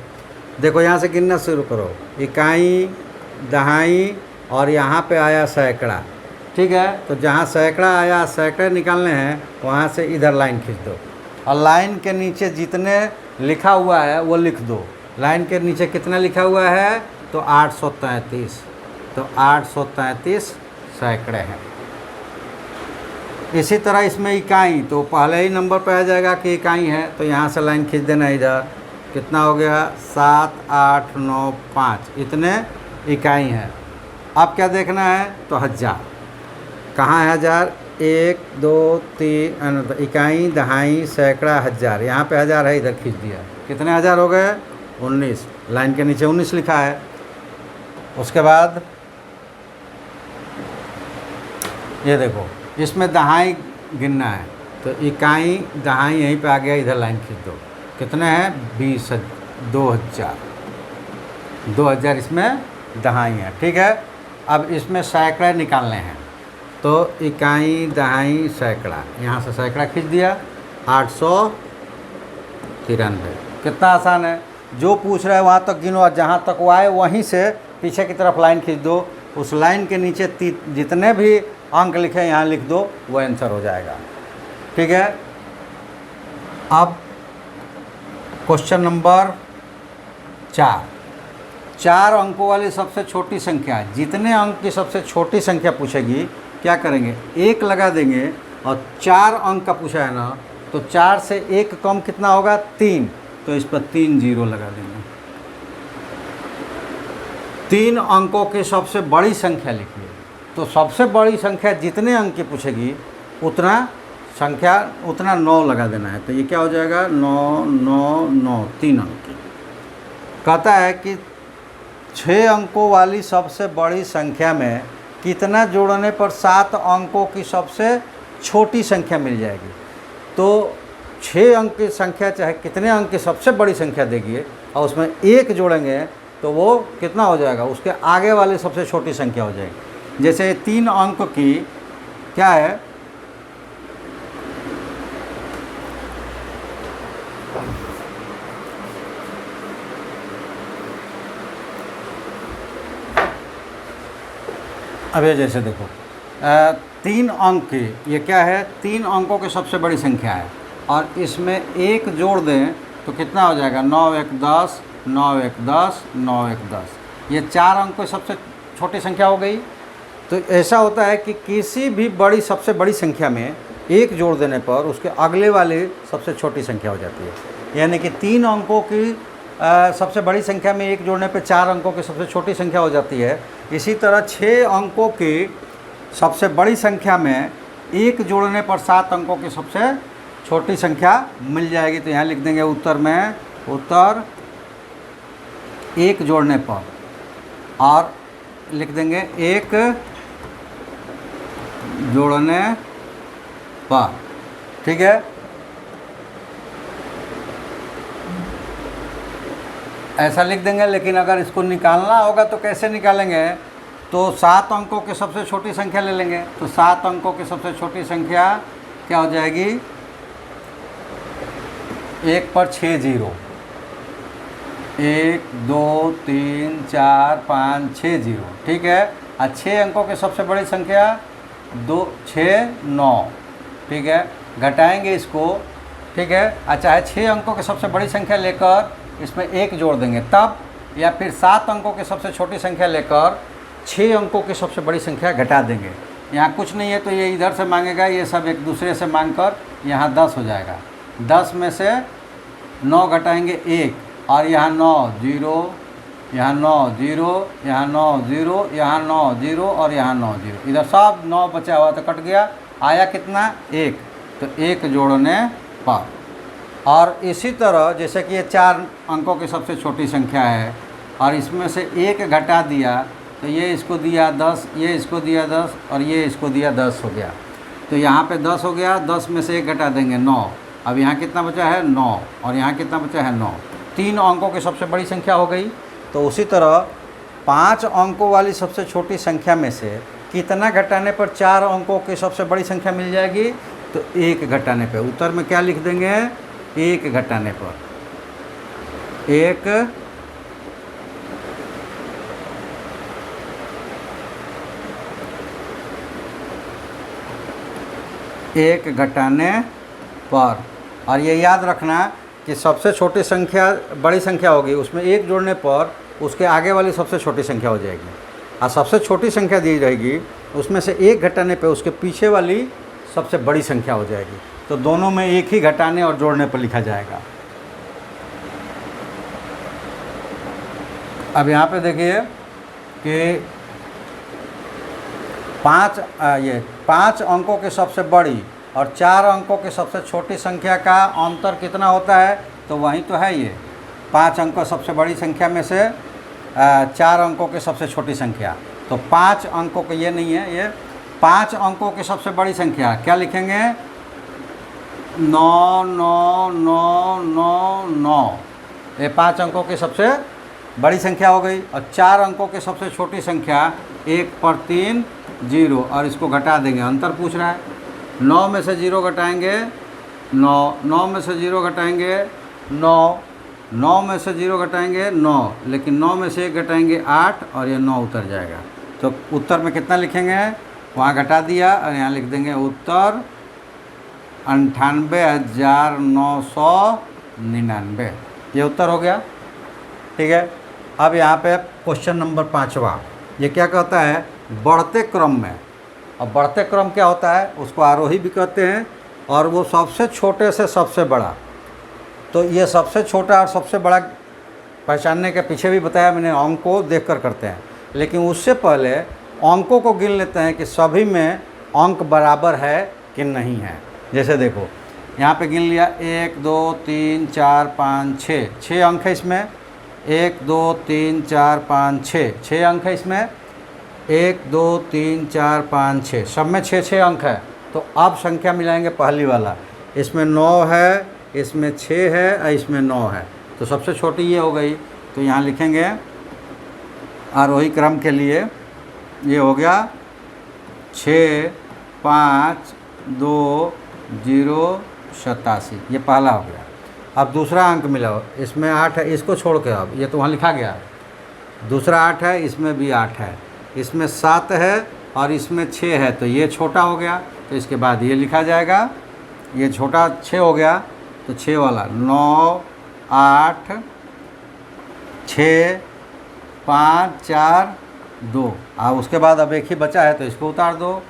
A: देखो यहाँ से गिनना शुरू करो, इकाई, दहाई, और यहाँ पे आया सैकड़ा, ठीक है। तो जहाँ सैकड़ा आया, सैकड़े निकालने हैं, वहाँ से इधर लाइन खींच दो, और लाइन के नीचे जितने लिखा हुआ है वो लिख दो। लाइन के नीचे कितना लिखा हुआ है, तो 833, तो 833 सैकड़े हैं। इसी तरह इसमें इकाई, तो पहले ही नंबर पे आ जाएगा कि इकाई है, तो यहाँ से लाइन खींच देना, इधर कितना हो गया, 7 8 9 5, इतने इकाई हैं। अब क्या देखना है, तो 1000, कहाँ है 1000, 1 2 3 इकाई, दहाई, सैकड़ा, 1000, यहाँ पे 1000 है, इधर खींच दिया, कितने 1000 हो गए, 19, लाइन के नीचे 19 लिखा है। उसके बाद ये देखो, इसमें दहाई गिनना है, तो इकाई, दहाई यहीं पे आ गया, इधर लाइन खींच दो, कितने हैं, 20,000, 2000 इसमें दहाई है, ठीक है। अब इसमें सैकड़े निकालने हैं, तो इकाई, दहाई, सैकड़ा, यहाँ से सैकड़ा खींच दिया, 893, कितना आसान है। जो पूछ रहा है वहाँ तक गिनो, और जहाँ तक वो आए वहीं से पीछे की तरफ लाइन खींच दो, उस लाइन के नीचे जितने भी अंक लिखे यहाँ लिख दो, वो आंसर हो जाएगा, ठीक है। अब क्वेश्चन नंबर 4 अंकों वाली सबसे छोटी संख्या, जितने अंक की सबसे छोटी संख्या पूछेगी क्या करेंगे, 1 लगा देंगे, और 4 अंक का पूछा है ना, तो 4 से 1 कम कितना होगा, 3, तो इस पर 3 0 लगा देंगे। 3 अंकों की सबसे बड़ी संख्या लिखिए, तो सबसे बड़ी संख्या जितने अंक की पूछेगी उतना 9 लगा देना है, तो ये क्या हो जाएगा, 9 9 9, 3 अंक की। कहता है कि 6 अंकों वाली सबसे बड़ी संख्या में कितना जोड़ने पर 7 अंकों की सबसे छोटी संख्या मिल जाएगी। तो 6 अंक की संख्या चाहे कितने अंक की सबसे बड़ी संख्या देगी और उसमें 1 जोड़ेंगे तो वो कितना हो जाएगा, उसके आगे वाली सबसे छोटी संख्या हो जाएगी। जैसे 3 अंक की क्या है, अब ये जैसे देखो 3 अंक की ये क्या है, 3 अंकों की सबसे बड़ी संख्या है और इसमें 1 जोड़ दें तो कितना हो जाएगा, 9 1 10, 9 1 10, 9 1 10। ये 4 अंक की सबसे छोटी संख्या हो गई। तो ऐसा होता है कि किसी भी बड़ी सबसे बड़ी संख्या में 1 जोड़ देने पर उसके अगले वाली सबसे छोटी संख्या हो जाती है। यानी कि 3 अंकों की सबसे बड़ी संख्या में 1 जोड़ने पर 4 अंकों की सबसे छोटी संख्या हो जाती है। इसी तरह 6 अंकों की सबसे बड़ी संख्या में 1 जोड़ने पर 7 अंकों की सबसे छोटी संख्या मिल जाएगी। तो यहाँ लिख देंगे उत्तर में, उत्तर 1 जोड़ने पर, और लिख देंगे 1 जोड़ने पर, ठीक है। ऐसा लिख देंगे। लेकिन अगर इसको निकालना होगा तो कैसे निकालेंगे, तो 7 अंकों की सबसे छोटी संख्या ले लेंगे। तो 7 अंकों की सबसे छोटी संख्या क्या हो जाएगी, 1 पर 6 0, 1 2 3 4 5 6 0, ठीक है। और 6 अंकों की सबसे बड़ी संख्या 2 6 9, ठीक है। घटाएंगे इसको, ठीक है। और चाहे 6 अंकों की सबसे बड़ी संख्या लेकर इसमें 1 जोड़ देंगे तब, या फिर 7 अंकों की सबसे छोटी संख्या लेकर 6 अंकों की सबसे बड़ी संख्या घटा देंगे। यहाँ कुछ नहीं है तो ये इधर से मांगेगा, ये सब एक दूसरे से मांग कर यहाँ 10 हो जाएगा। 10 में से 9 घटाएंगे 1, और यहाँ 9 0, यहाँ 9 0, यहाँ 9 0, यहाँ 9 0 और यहाँ 9 0। इधर सब 9 बचा हुआ तो कट गया, आया कितना 1। तो 1 जोड़ने पर। और इसी तरह जैसे कि ये 4 अंकों की सबसे छोटी संख्या है और इसमें से 1 घटा दिया तो ये इसको दिया 10, ये इसको दिया 10 और ये इसको दिया 10 हो गया। तो यहाँ पे 10 हो गया, 10 में से 1 घटा देंगे 9। अब यहाँ कितना बचा है 9, और यहाँ कितना बचा है 9। 3 अंकों की सबसे बड़ी संख्या हो गई। तो उसी तरह 5 अंकों वाली सबसे छोटी संख्या में से कितना घटाने पर 4 अंकों की सबसे बड़ी संख्या मिल जाएगी, तो 1 घटाने पर। उत्तर में क्या लिख देंगे, 1 घटाने पर। 1 घटाने पर। और ये याद रखना कि सबसे छोटी संख्या बड़ी संख्या होगी, उसमें 1 जोड़ने पर उसके आगे वाली सबसे छोटी संख्या हो जाएगी। और सबसे छोटी संख्या दी जाएगी, उसमें से 1 घटाने पर उसके पीछे वाली सबसे बड़ी संख्या हो जाएगी। तो दोनों में 1 ही घटाने और जोड़ने पर लिखा जाएगा। अब यहाँ पे देखिए कि 5 अंकों की सबसे बड़ी और 4 अंकों की सबसे छोटी संख्या का अंतर कितना होता है, तो वही तो है ये 5 अंकों सबसे बड़ी संख्या में से 4 अंकों की सबसे छोटी संख्या। तो 5 अंकों के, ये नहीं है, ये 5 अंकों की सबसे बड़ी संख्या क्या लिखेंगे, 9 9 9 9 9। ये 5 अंकों की सबसे बड़ी संख्या हो गई। और 4 अंकों की सबसे छोटी संख्या 1 पर 3 0, और इसको घटा देंगे, अंतर पूछ रहा है। 9 में से 0 घटाएंगे 9, 9 में से 0 घटाएंगे 9, 9 में से 0 घटाएंगे 9, लेकिन 9 में से 1 घटाएंगे 8, और ये 9 उतर जाएगा। तो उत्तर में कितना लिखेंगे, वहाँ घटा दिया और यहाँ लिख देंगे उत्तर 98,999। ये उत्तर हो गया, ठीक है। अब यहाँ पे क्वेश्चन नंबर 5वां, ये क्या कहता है, बढ़ते क्रम में। अब बढ़ते क्रम क्या होता है, उसको आरोही भी कहते हैं, और वो सबसे छोटे से सबसे बड़ा। तो ये सबसे छोटा और सबसे बड़ा पहचानने के पीछे भी बताया मैंने, अंक को देख कर करते हैं। लेकिन उससे पहले अंकों को गिन लेते हैं कि सभी में अंक बराबर है कि नहीं है। जैसे देखो यहाँ पे गिन लिया 1 2 3 4 5 6, 6 अंक है इसमें। 1 2 3 4 5 6, 6 अंक है इसमें। 1 2 3 4 5 6, सब में 6 6 अंक है। तो अब संख्या मिलाएंगे पहली वाला, इसमें 9 है, इसमें 6 है और इसमें 9 है, तो सबसे छोटी ये हो गई। तो यहाँ लिखेंगे आरोही क्रम के लिए ये हो गया 6 5 2 0 87, ये पहला हो गया। अब दूसरा अंक मिलाओ, इसमें 8 है, इसको छोड़ के अब ये तो वहाँ लिखा गया। दूसरा 8 है, इसमें भी 8 है, इसमें 7 है और इसमें 6 है, तो ये छोटा हो गया। तो इसके बाद ये लिखा जाएगा, ये छोटा 6 हो गया, तो 6 वाला 9 8 6 5 4 2। अब उसके बाद अब एक ही बचा है, तो इसको उतार दो।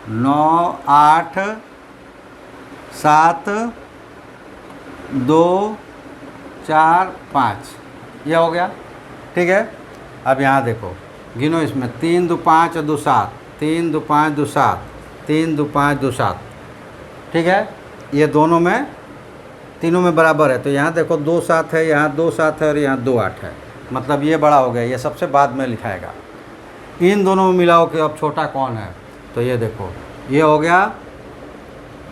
A: 9 8 7 2 4 5, ये हो गया। ठीक है, अब यहाँ देखो, गिनो इसमें 3 2 5 2 7, 3 2 5 2 7, 3 2 5 2 7। ठीक है, ये दोनों में, तीनों में बराबर है। तो यहाँ देखो 2 7 है, यहाँ 2 7 है और यहाँ 2 8 है, मतलब ये बड़ा हो गया। ये सबसे बाद में लिखाएगा। इन दोनों में मिलाओ कि अब छोटा कौन है। तो ये देखो, ये हो गया,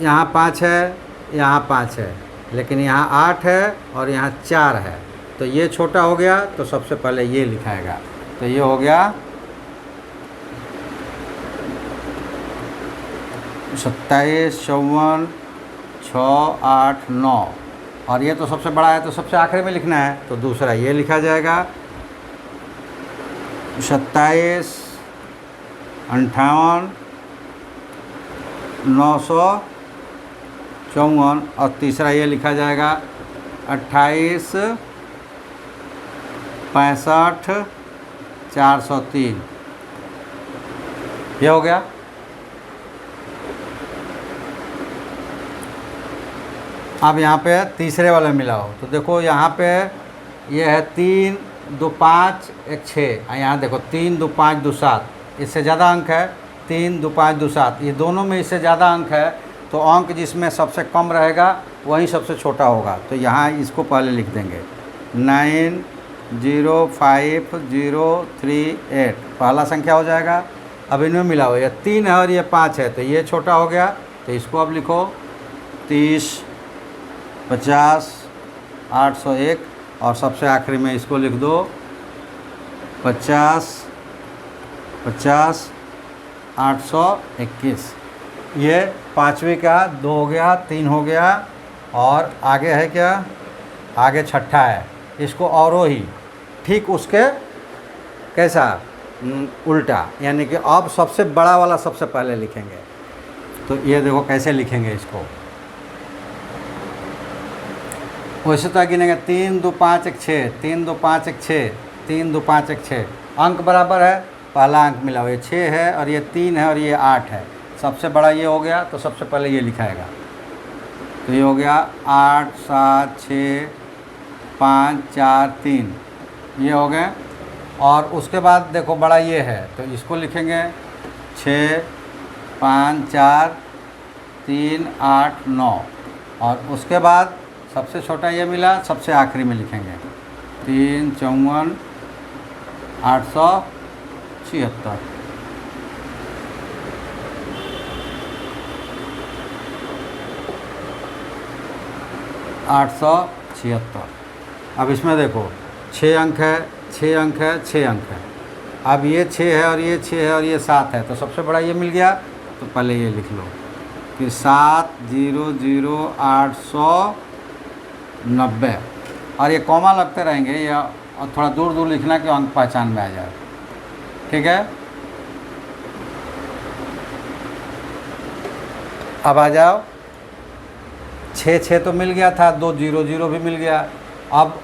A: यहाँ 5 है, यहाँ 5 है, लेकिन यहाँ 8 है और यहाँ 4 है, तो ये छोटा हो गया। तो सबसे पहले ये लिखाएगा। तो ये हो गया 27 54 6 8 9, और ये तो सबसे बड़ा है, तो सबसे आखिरी में लिखना है। तो दूसरा ये लिखा जाएगा 27 58 954, और तीसरा ये लिखा जाएगा 28 65 403। ये हो गया। अब यहाँ पे तीसरे वाले मिलाओ, तो देखो यहाँ पे ये है 3 2 5 1 6, और यहाँ देखो 3 2 5 2 7, इससे ज़्यादा अंक है 3 2 5 2 7, ये दोनों में इससे ज़्यादा अंक है। तो अंक जिसमें सबसे कम रहेगा वही सबसे छोटा होगा। तो यहाँ इसको पहले लिख देंगे 9 0 5 0 3 8, पहला संख्या हो जाएगा। अब इनमें मिलाओ, ये 3 है और ये 5 है, तो ये छोटा हो गया। तो इसको अब लिखो 30 50 801, और सबसे आखिरी में इसको लिख दो 50 50 821। ये पाँचवीं का 2 हो गया, 3 हो गया, और आगे है क्या, आगे छठा है, इसको औरोही, ठीक उसके कैसा उल्टा, यानी कि अब सबसे बड़ा वाला सबसे पहले लिखेंगे। तो ये देखो कैसे लिखेंगे इसको, वैसे तो गिनेंगे 3 2 5 1 6, 3 2 5 1 6, 3 2 5 1 6, अंक बराबर है, पहला अंक मिला, ये 6 है और ये 3 है और ये 8 है, सबसे बड़ा ये हो गया। तो सबसे पहले ये लिखाएगा। तो ये हो गया 8 7 6 5 4 3, ये हो गए। और उसके बाद देखो बड़ा ये है, तो इसको लिखेंगे 6 5 4 3 8 9, और उसके बाद सबसे छोटा ये मिला, सबसे आखिरी में लिखेंगे 3 54 876। अब इसमें देखो 6 अंक है, 6 अंक है, 6 अंक है। अब ये 6 है और ये 6 है और ये 7 है, तो सबसे बड़ा ये मिल गया। तो पहले ये लिख लो कि 7 0 0 890, और ये कॉमा लगते रहेंगे, या थोड़ा दूर दूर लिखना कि अंक पहचान में आ जाए। ठीक है, अब आ जाओ, 6 6 तो मिल गया था, 2 0 0 भी मिल गया। अब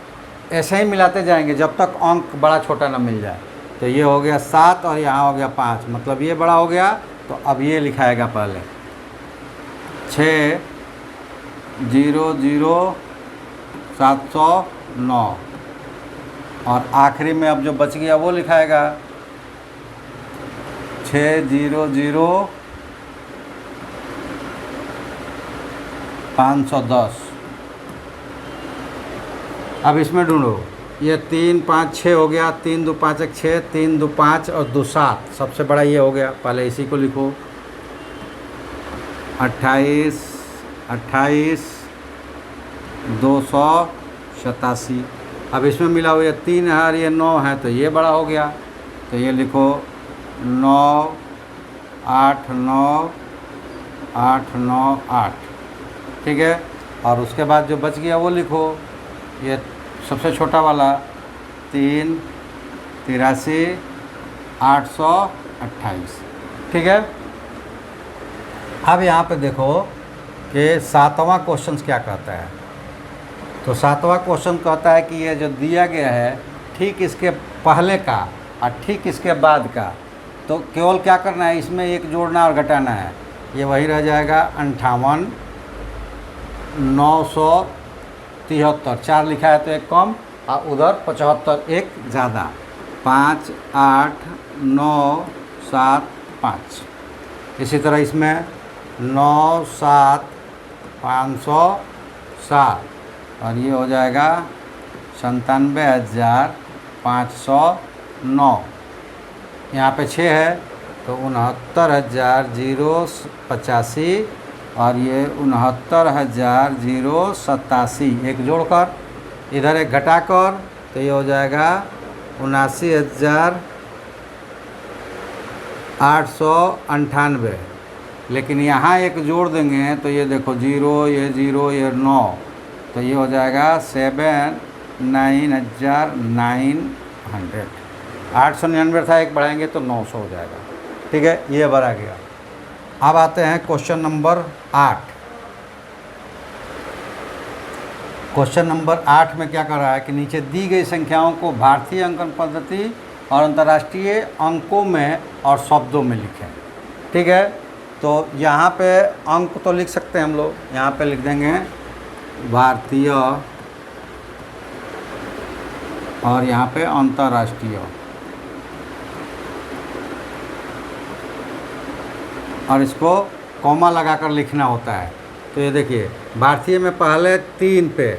A: ऐसे ही मिलाते जाएंगे जब तक अंक बड़ा छोटा ना मिल जाए। तो ये हो गया 7 और यहाँ हो गया 5, मतलब ये बड़ा हो गया। तो अब ये लिखाएगा पहले 6 0 0 709, और आखिरी में अब जो बच गया वो लिखाएगा 6 0 0 510। अब इसमें ढूंढो, ये 3 5 6 हो गया, 3 2 5 1 6, 3 2 5 और 2 7, सबसे बड़ा ये हो गया। पहले इसी को लिखो 28 28 287। अब इसमें मिला हुआ ये 3 है और ये 9 है, तो ये बड़ा हो गया, तो ये लिखो 9 8 9 8 9 8, ठीक है। और उसके बाद जो बच गया वो लिखो, ये सबसे छोटा वाला 3 83 828, ठीक है। अब यहाँ पे देखो कि 7वां क्वेश्चन क्या कहता है। तो 7वां क्वेश्चन कहता है कि ये जो दिया गया है ठीक इसके पहले का और ठीक इसके बाद का, तो केवल क्या करना है, इसमें एक जोड़ना और घटाना है। ये वही रह जाएगा 58 973, 4 लिखा है तो एक कम और उधर 75 एक ज़्यादा, 5 8 9 7 5। इसी तरह इसमें 9 7 507 और ये हो जाएगा 97,509। यहाँ पे 6 है तो 69,085 और ये 69,087, एक जोड़कर इधर एक घटाकर, तो ये हो जाएगा 79,898। लेकिन यहाँ एक जोड़ देंगे तो ये देखो 0 ये 0 ये 9, तो ये हो जाएगा 79,900। 899 था, एक बढ़ाएंगे तो 900 हो जाएगा, ठीक है। ये बढ़ा गया। अब आते हैं क्वेश्चन नंबर 8। क्वेश्चन नंबर 8 में क्या कर रहा है कि नीचे दी गई संख्याओं को भारतीय अंकन पद्धति और अंतर्राष्ट्रीय अंकों में और शब्दों में लिखें, ठीक है। तो यहाँ पे अंक तो लिख सकते हैं हम लोग, यहाँ पे लिख देंगे भारतीय और यहाँ पे अंतर्राष्ट्रीय, और इसको कॉमा लगाकर लिखना होता है। तो ये देखिए भारतीय में पहले 3 पे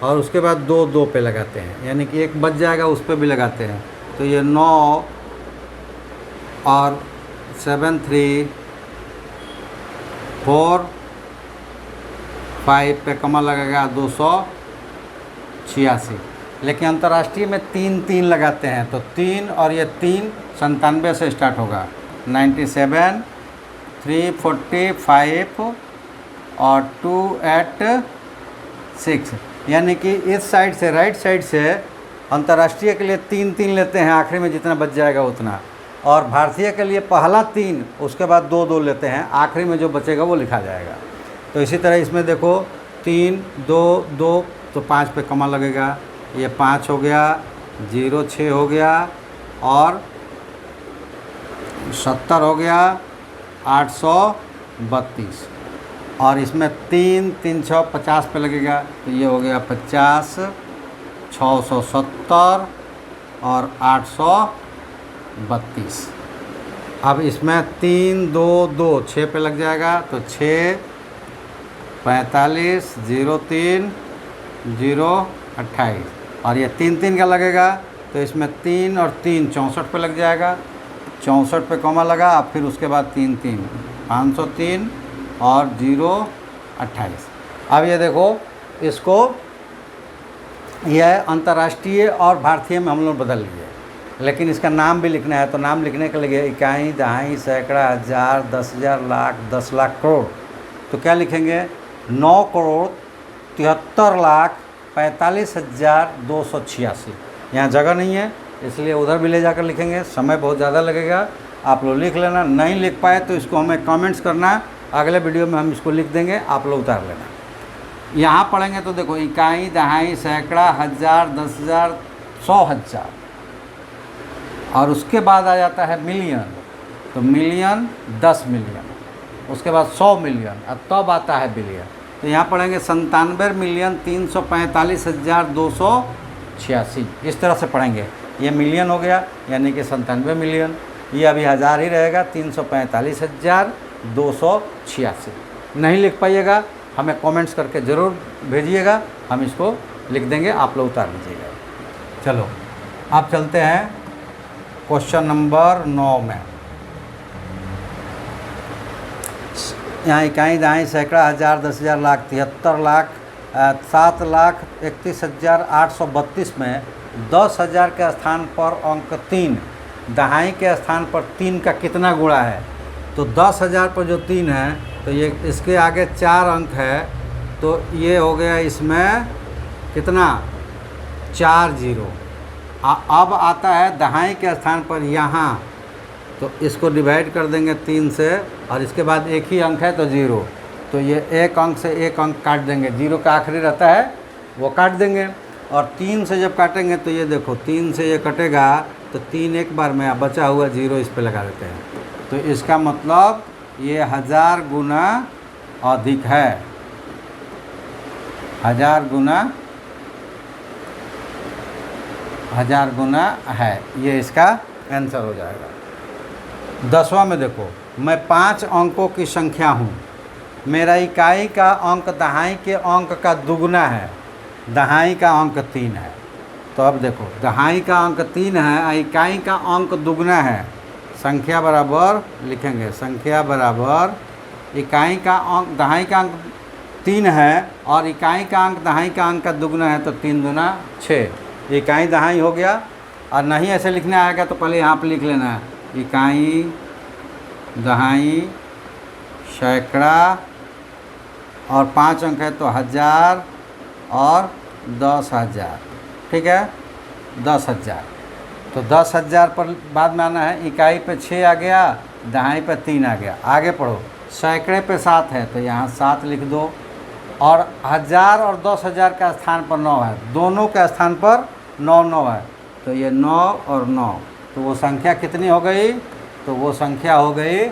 A: और उसके बाद 2 2 पे लगाते हैं, यानी कि एक बच जाएगा उस पर भी लगाते हैं। तो ये 9 और 7 3 4 5 पे कॉमा लगेगा 286। लेकिन अंतर्राष्ट्रीय में 3 3 लगाते हैं, तो 3 और ये 3 97 से स्टार्ट होगा, 97 345 और 286, यानी कि इस साइड से राइट साइड से अंतर्राष्ट्रीय के लिए 3 3 लेते हैं, आखिरी में जितना बच जाएगा उतना, और भारतीय के लिए पहला 3 उसके बाद 2 2 लेते हैं, आखिरी में जो बचेगा वो लिखा जाएगा। तो इसी तरह इसमें देखो 3 2 2 तो 5 पे कॉमा लगेगा, ये 5 हो गया, 0 6 हो गया और 70 हो गया, 832 और इसमें 3 3 6 50 पे लगेगा, तो ये हो गया 50 670 और 832। अब इसमें 3 2 2 6 पे लग जाएगा, तो 6 45 0 3 0 28 और ये 3 3 का लगेगा, तो इसमें 3 और 3 64 पे लग जाएगा, 64 पे कॉमा लगा, अब फिर उसके बाद 3 3 503 और 0 28। अब ये देखो इसको, यह अंतर्राष्ट्रीय और भारतीय में हम लोग बदल लिए, लेकिन इसका नाम भी लिखना है। तो नाम लिखने के लिए इकाई दहाई सैकड़ा हज़ार 10,000 लाख 10 लाख करोड़, तो क्या लिखेंगे 9,73,45,286। यहाँ जगह नहीं है इसलिए उधर भी ले जाकर लिखेंगे, समय बहुत ज़्यादा लगेगा, आप लोग लिख लेना। नहीं लिख पाए तो इसको हमें कमेंट्स करना, अगले वीडियो में हम इसको लिख देंगे, आप लोग उतार लेना। यहाँ पढ़ेंगे तो देखो इकाई दहाई सैकड़ा हज़ार 10,000 100,000 और उसके बाद आ जाता है मिलियन, तो मिलियन 10 मिलियन, उसके बाद 100 मिलियन और तब आता है बिलियन। तो यहाँ पढ़ेंगे 97,345,286, इस तरह से पढ़ेंगे। ये मिलियन हो गया यानी कि 97 मिलियन, ये अभी हज़ार ही रहेगा, 345,286। नहीं लिख पाइएगा हमें कमेंट्स करके ज़रूर भेजिएगा, हम इसको लिख देंगे, आप लोग उतार लीजिएगा। चलो अब चलते हैं क्वेश्चन नंबर 9 में। यहाँ इकाई दहाई सैकड़ा हज़ार 10,000 लाख 73 लाख 7,31,832 में 10,000 के स्थान पर अंक 3, दहाई के स्थान पर 3 का कितना गुणा है? तो 10,000 पर जो 3 है तो ये इसके आगे 4 अंक है, तो ये हो गया इसमें कितना 4 जीरो। अब आता है दहाई के स्थान पर यहाँ, तो इसको डिवाइड कर देंगे 3 से और इसके बाद एक ही अंक है तो 0, तो ये एक अंक से एक अंक काट देंगे, 0 का आखिरी रहता है वो काट देंगे। और 3 से जब काटेंगे तो ये देखो 3 से ये कटेगा तो 3 एक बार में, बचा हुआ 0 इस पे लगा देते हैं, तो इसका मतलब ये 1000 गुना अधिक है, 1000 गुना है, ये इसका आंसर हो जाएगा। 10वां में देखो, मैं 5 अंकों की संख्या हूँ, मेरा इकाई का अंक दहाई के अंक का दुगना है, दहाई का अंक 3 है। तो अब देखो दहाई का अंक 3 है और इकाई का अंक दुगना है, संख्या बराबर लिखेंगे, संख्या बराबर इकाई का अंक दहाई का अंक 3 है और इकाई का अंक दहाई का अंक का दुगना है, तो 3 दूना 6, इकाई दहाई हो गया। और नहीं ऐसे लिखने आएगा तो पहले यहाँ पर लिख लेना है, इकाई दहाई सैकड़ा और 5 अंक है तो 1000 और 10,000, ठीक है 10,000। तो 10,000 पर बाद में आना है, इकाई पे 6 आ गया, दहाई पे 3 आ गया। आगे पढ़ो, सैकड़े पे 7 है तो यहाँ 7 लिख दो, और 1000 और 10,000 का स्थान पर 9 है, दोनों के स्थान पर 9 है, तो ये 9 और 9, तो वो संख्या कितनी हो गई? तो वो संख्या हो गई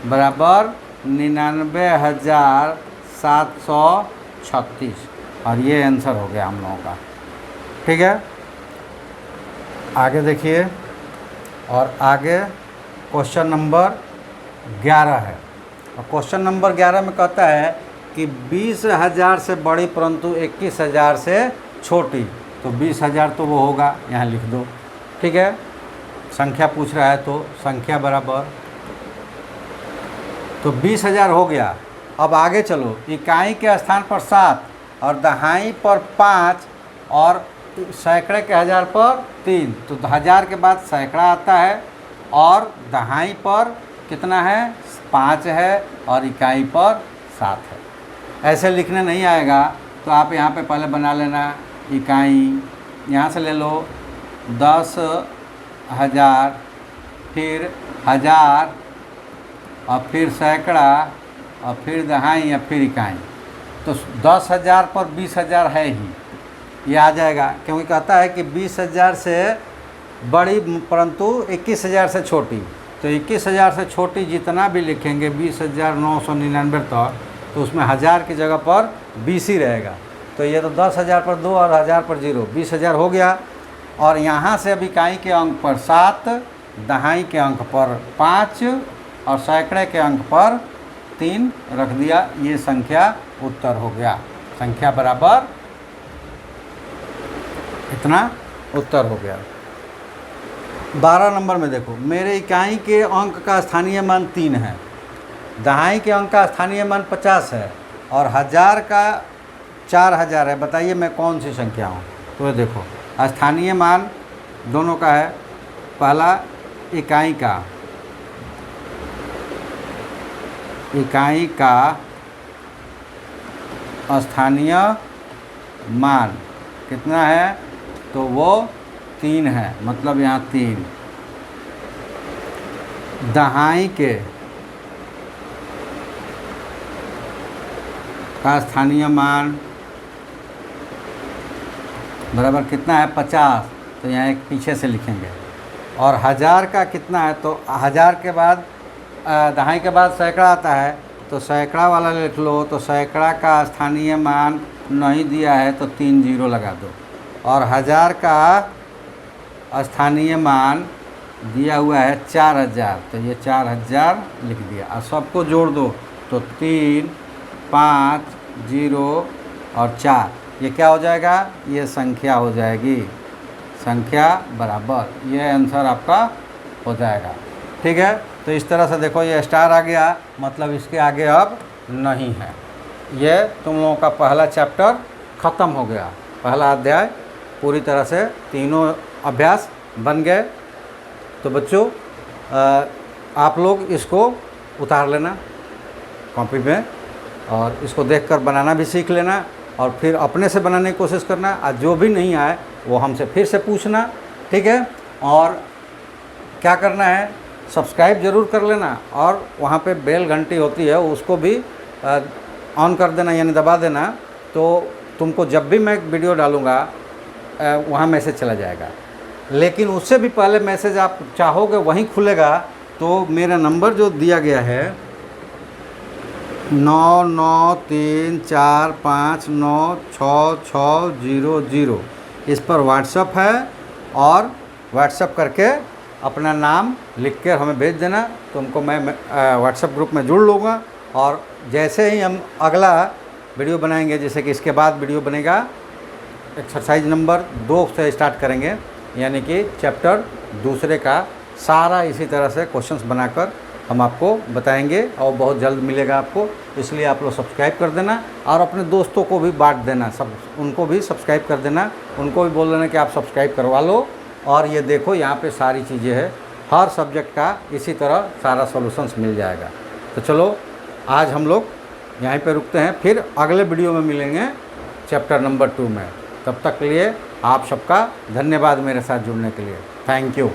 A: बराबर 99,736, और ये आंसर हो गया हम लोगों का, ठीक है। आगे देखिए, और आगे क्वेश्चन नंबर 11 है, और क्वेश्चन नंबर 11 में कहता है कि 20,000 से बड़ी परंतु 21,000 से छोटी, तो 20,000 तो वो होगा, यहाँ लिख दो, ठीक है। संख्या पूछ रहा है तो संख्या बराबर, तो 20,000 हो गया। अब आगे चलो, इकाई के स्थान पर 7 और दहाई पर 5 और सैकड़े के 1000 पर 3, तो 1000 के बाद सैकड़ा आता है और दहाई पर कितना है 5 है और इकाई पर 7 है। ऐसे लिखने नहीं आएगा तो आप यहाँ पे पहले बना लेना, इकाई यहाँ से ले लो 10,000, फिर 1000 और फिर सैकड़ा और फिर दहाई या फिर इकाई, तो 10,000 पर 20,000 है ही, ये आ जाएगा, क्योंकि कहता है कि 20,000 से बड़ी परंतु 21,000 से छोटी, तो 21,000 से छोटी जितना भी लिखेंगे 20,999 तक, तो उसमें 1000 की जगह पर 20 ही रहेगा, तो ये तो 10,000 पर 2 और 1000 पर 0, 20,000 हो गया। और यहाँ से अब इकाई के अंक पर 7, दहाई के अंक पर 5 और सैकड़े के अंक पर 3 रख दिया, ये संख्या उत्तर हो गया, संख्या बराबर इतना उत्तर हो गया। 12 नंबर में देखो, मेरे इकाई के अंक का स्थानीय मान 3 है, दहाई के अंक का स्थानीय मान 50 है और 1000 का 4000 है, बताइए मैं कौन सी संख्या हूँ? तो ये देखो स्थानीय मान दोनों का है, पहला इकाई का स्थानीय मान कितना है? तो वो 3 है, मतलब यहाँ 3। दहाई के का स्थानीय मान बराबर कितना है 50, तो यहाँ एक पीछे से लिखेंगे। और 1000 का कितना है? तो 1000 के बाद दहाई के बाद सैकड़ा आता है, तो सैकड़ा वाला लिख लो, तो सैकड़ा का स्थानीय मान नहीं दिया है तो 3 जीरो लगा दो, और 1000 का स्थानीय मान दिया हुआ है 4000, तो ये 4000 लिख दिया, और सबको जोड़ दो तो 3, 5, 0 और 4, ये क्या हो जाएगा? ये संख्या हो जाएगी, संख्या बराबर, ये आंसर आपका हो जाएगा, ठीक है। तो इस तरह से देखो ये स्टार आ गया, मतलब इसके आगे अब नहीं है, ये तुम लोगों का पहला चैप्टर ख़त्म हो गया, पहला अध्याय पूरी तरह से, तीनों अभ्यास बन गए। तो बच्चों आप लोग इसको उतार लेना कॉपी में और इसको देखकर बनाना भी सीख लेना और फिर अपने से बनाने की कोशिश करना। और जो भी नहीं आए वो हमसे फिर से पूछना, ठीक है। और क्या करना है, सब्सक्राइब ज़रूर कर लेना और वहाँ पे बेल घंटी होती है उसको भी ऑन कर देना, यानी दबा देना, तो तुमको जब भी मैं वीडियो डालूँगा वहाँ मैसेज चला जाएगा। लेकिन उससे भी पहले मैसेज आप चाहोगे वहीं खुलेगा, तो मेरा नंबर जो दिया गया है 9934596600, इस पर व्हाट्सअप है और व्हाट्सअप करके अपना नाम लिख कर हमें भेज देना, तुमको मैं व्हाट्सअप ग्रुप में जुड़ लूँगा। और जैसे ही हम अगला वीडियो बनाएंगे, जैसे कि इसके बाद वीडियो बनेगा एक्सरसाइज नंबर 2 से स्टार्ट करेंगे, यानी कि चैप्टर दूसरे का सारा इसी तरह से क्वेश्चंस बनाकर हम आपको बताएंगे और बहुत जल्द मिलेगा आपको। इसलिए आप लोग सब्सक्राइब कर देना और अपने दोस्तों को भी बांट देना, सब उनको भी सब्सक्राइब कर देना, उनको भी बोल देना कि आप सब्सक्राइब करवा लो। और ये देखो यहाँ पे सारी चीज़ें हैं, हर सब्जेक्ट का इसी तरह सारा सॉल्यूशंस मिल जाएगा। तो चलो आज हम लोग यहीं पे रुकते हैं, फिर अगले वीडियो में मिलेंगे चैप्टर नंबर 2 में। तब तक के लिए आप सबका धन्यवाद मेरे साथ जुड़ने के लिए। Thank you.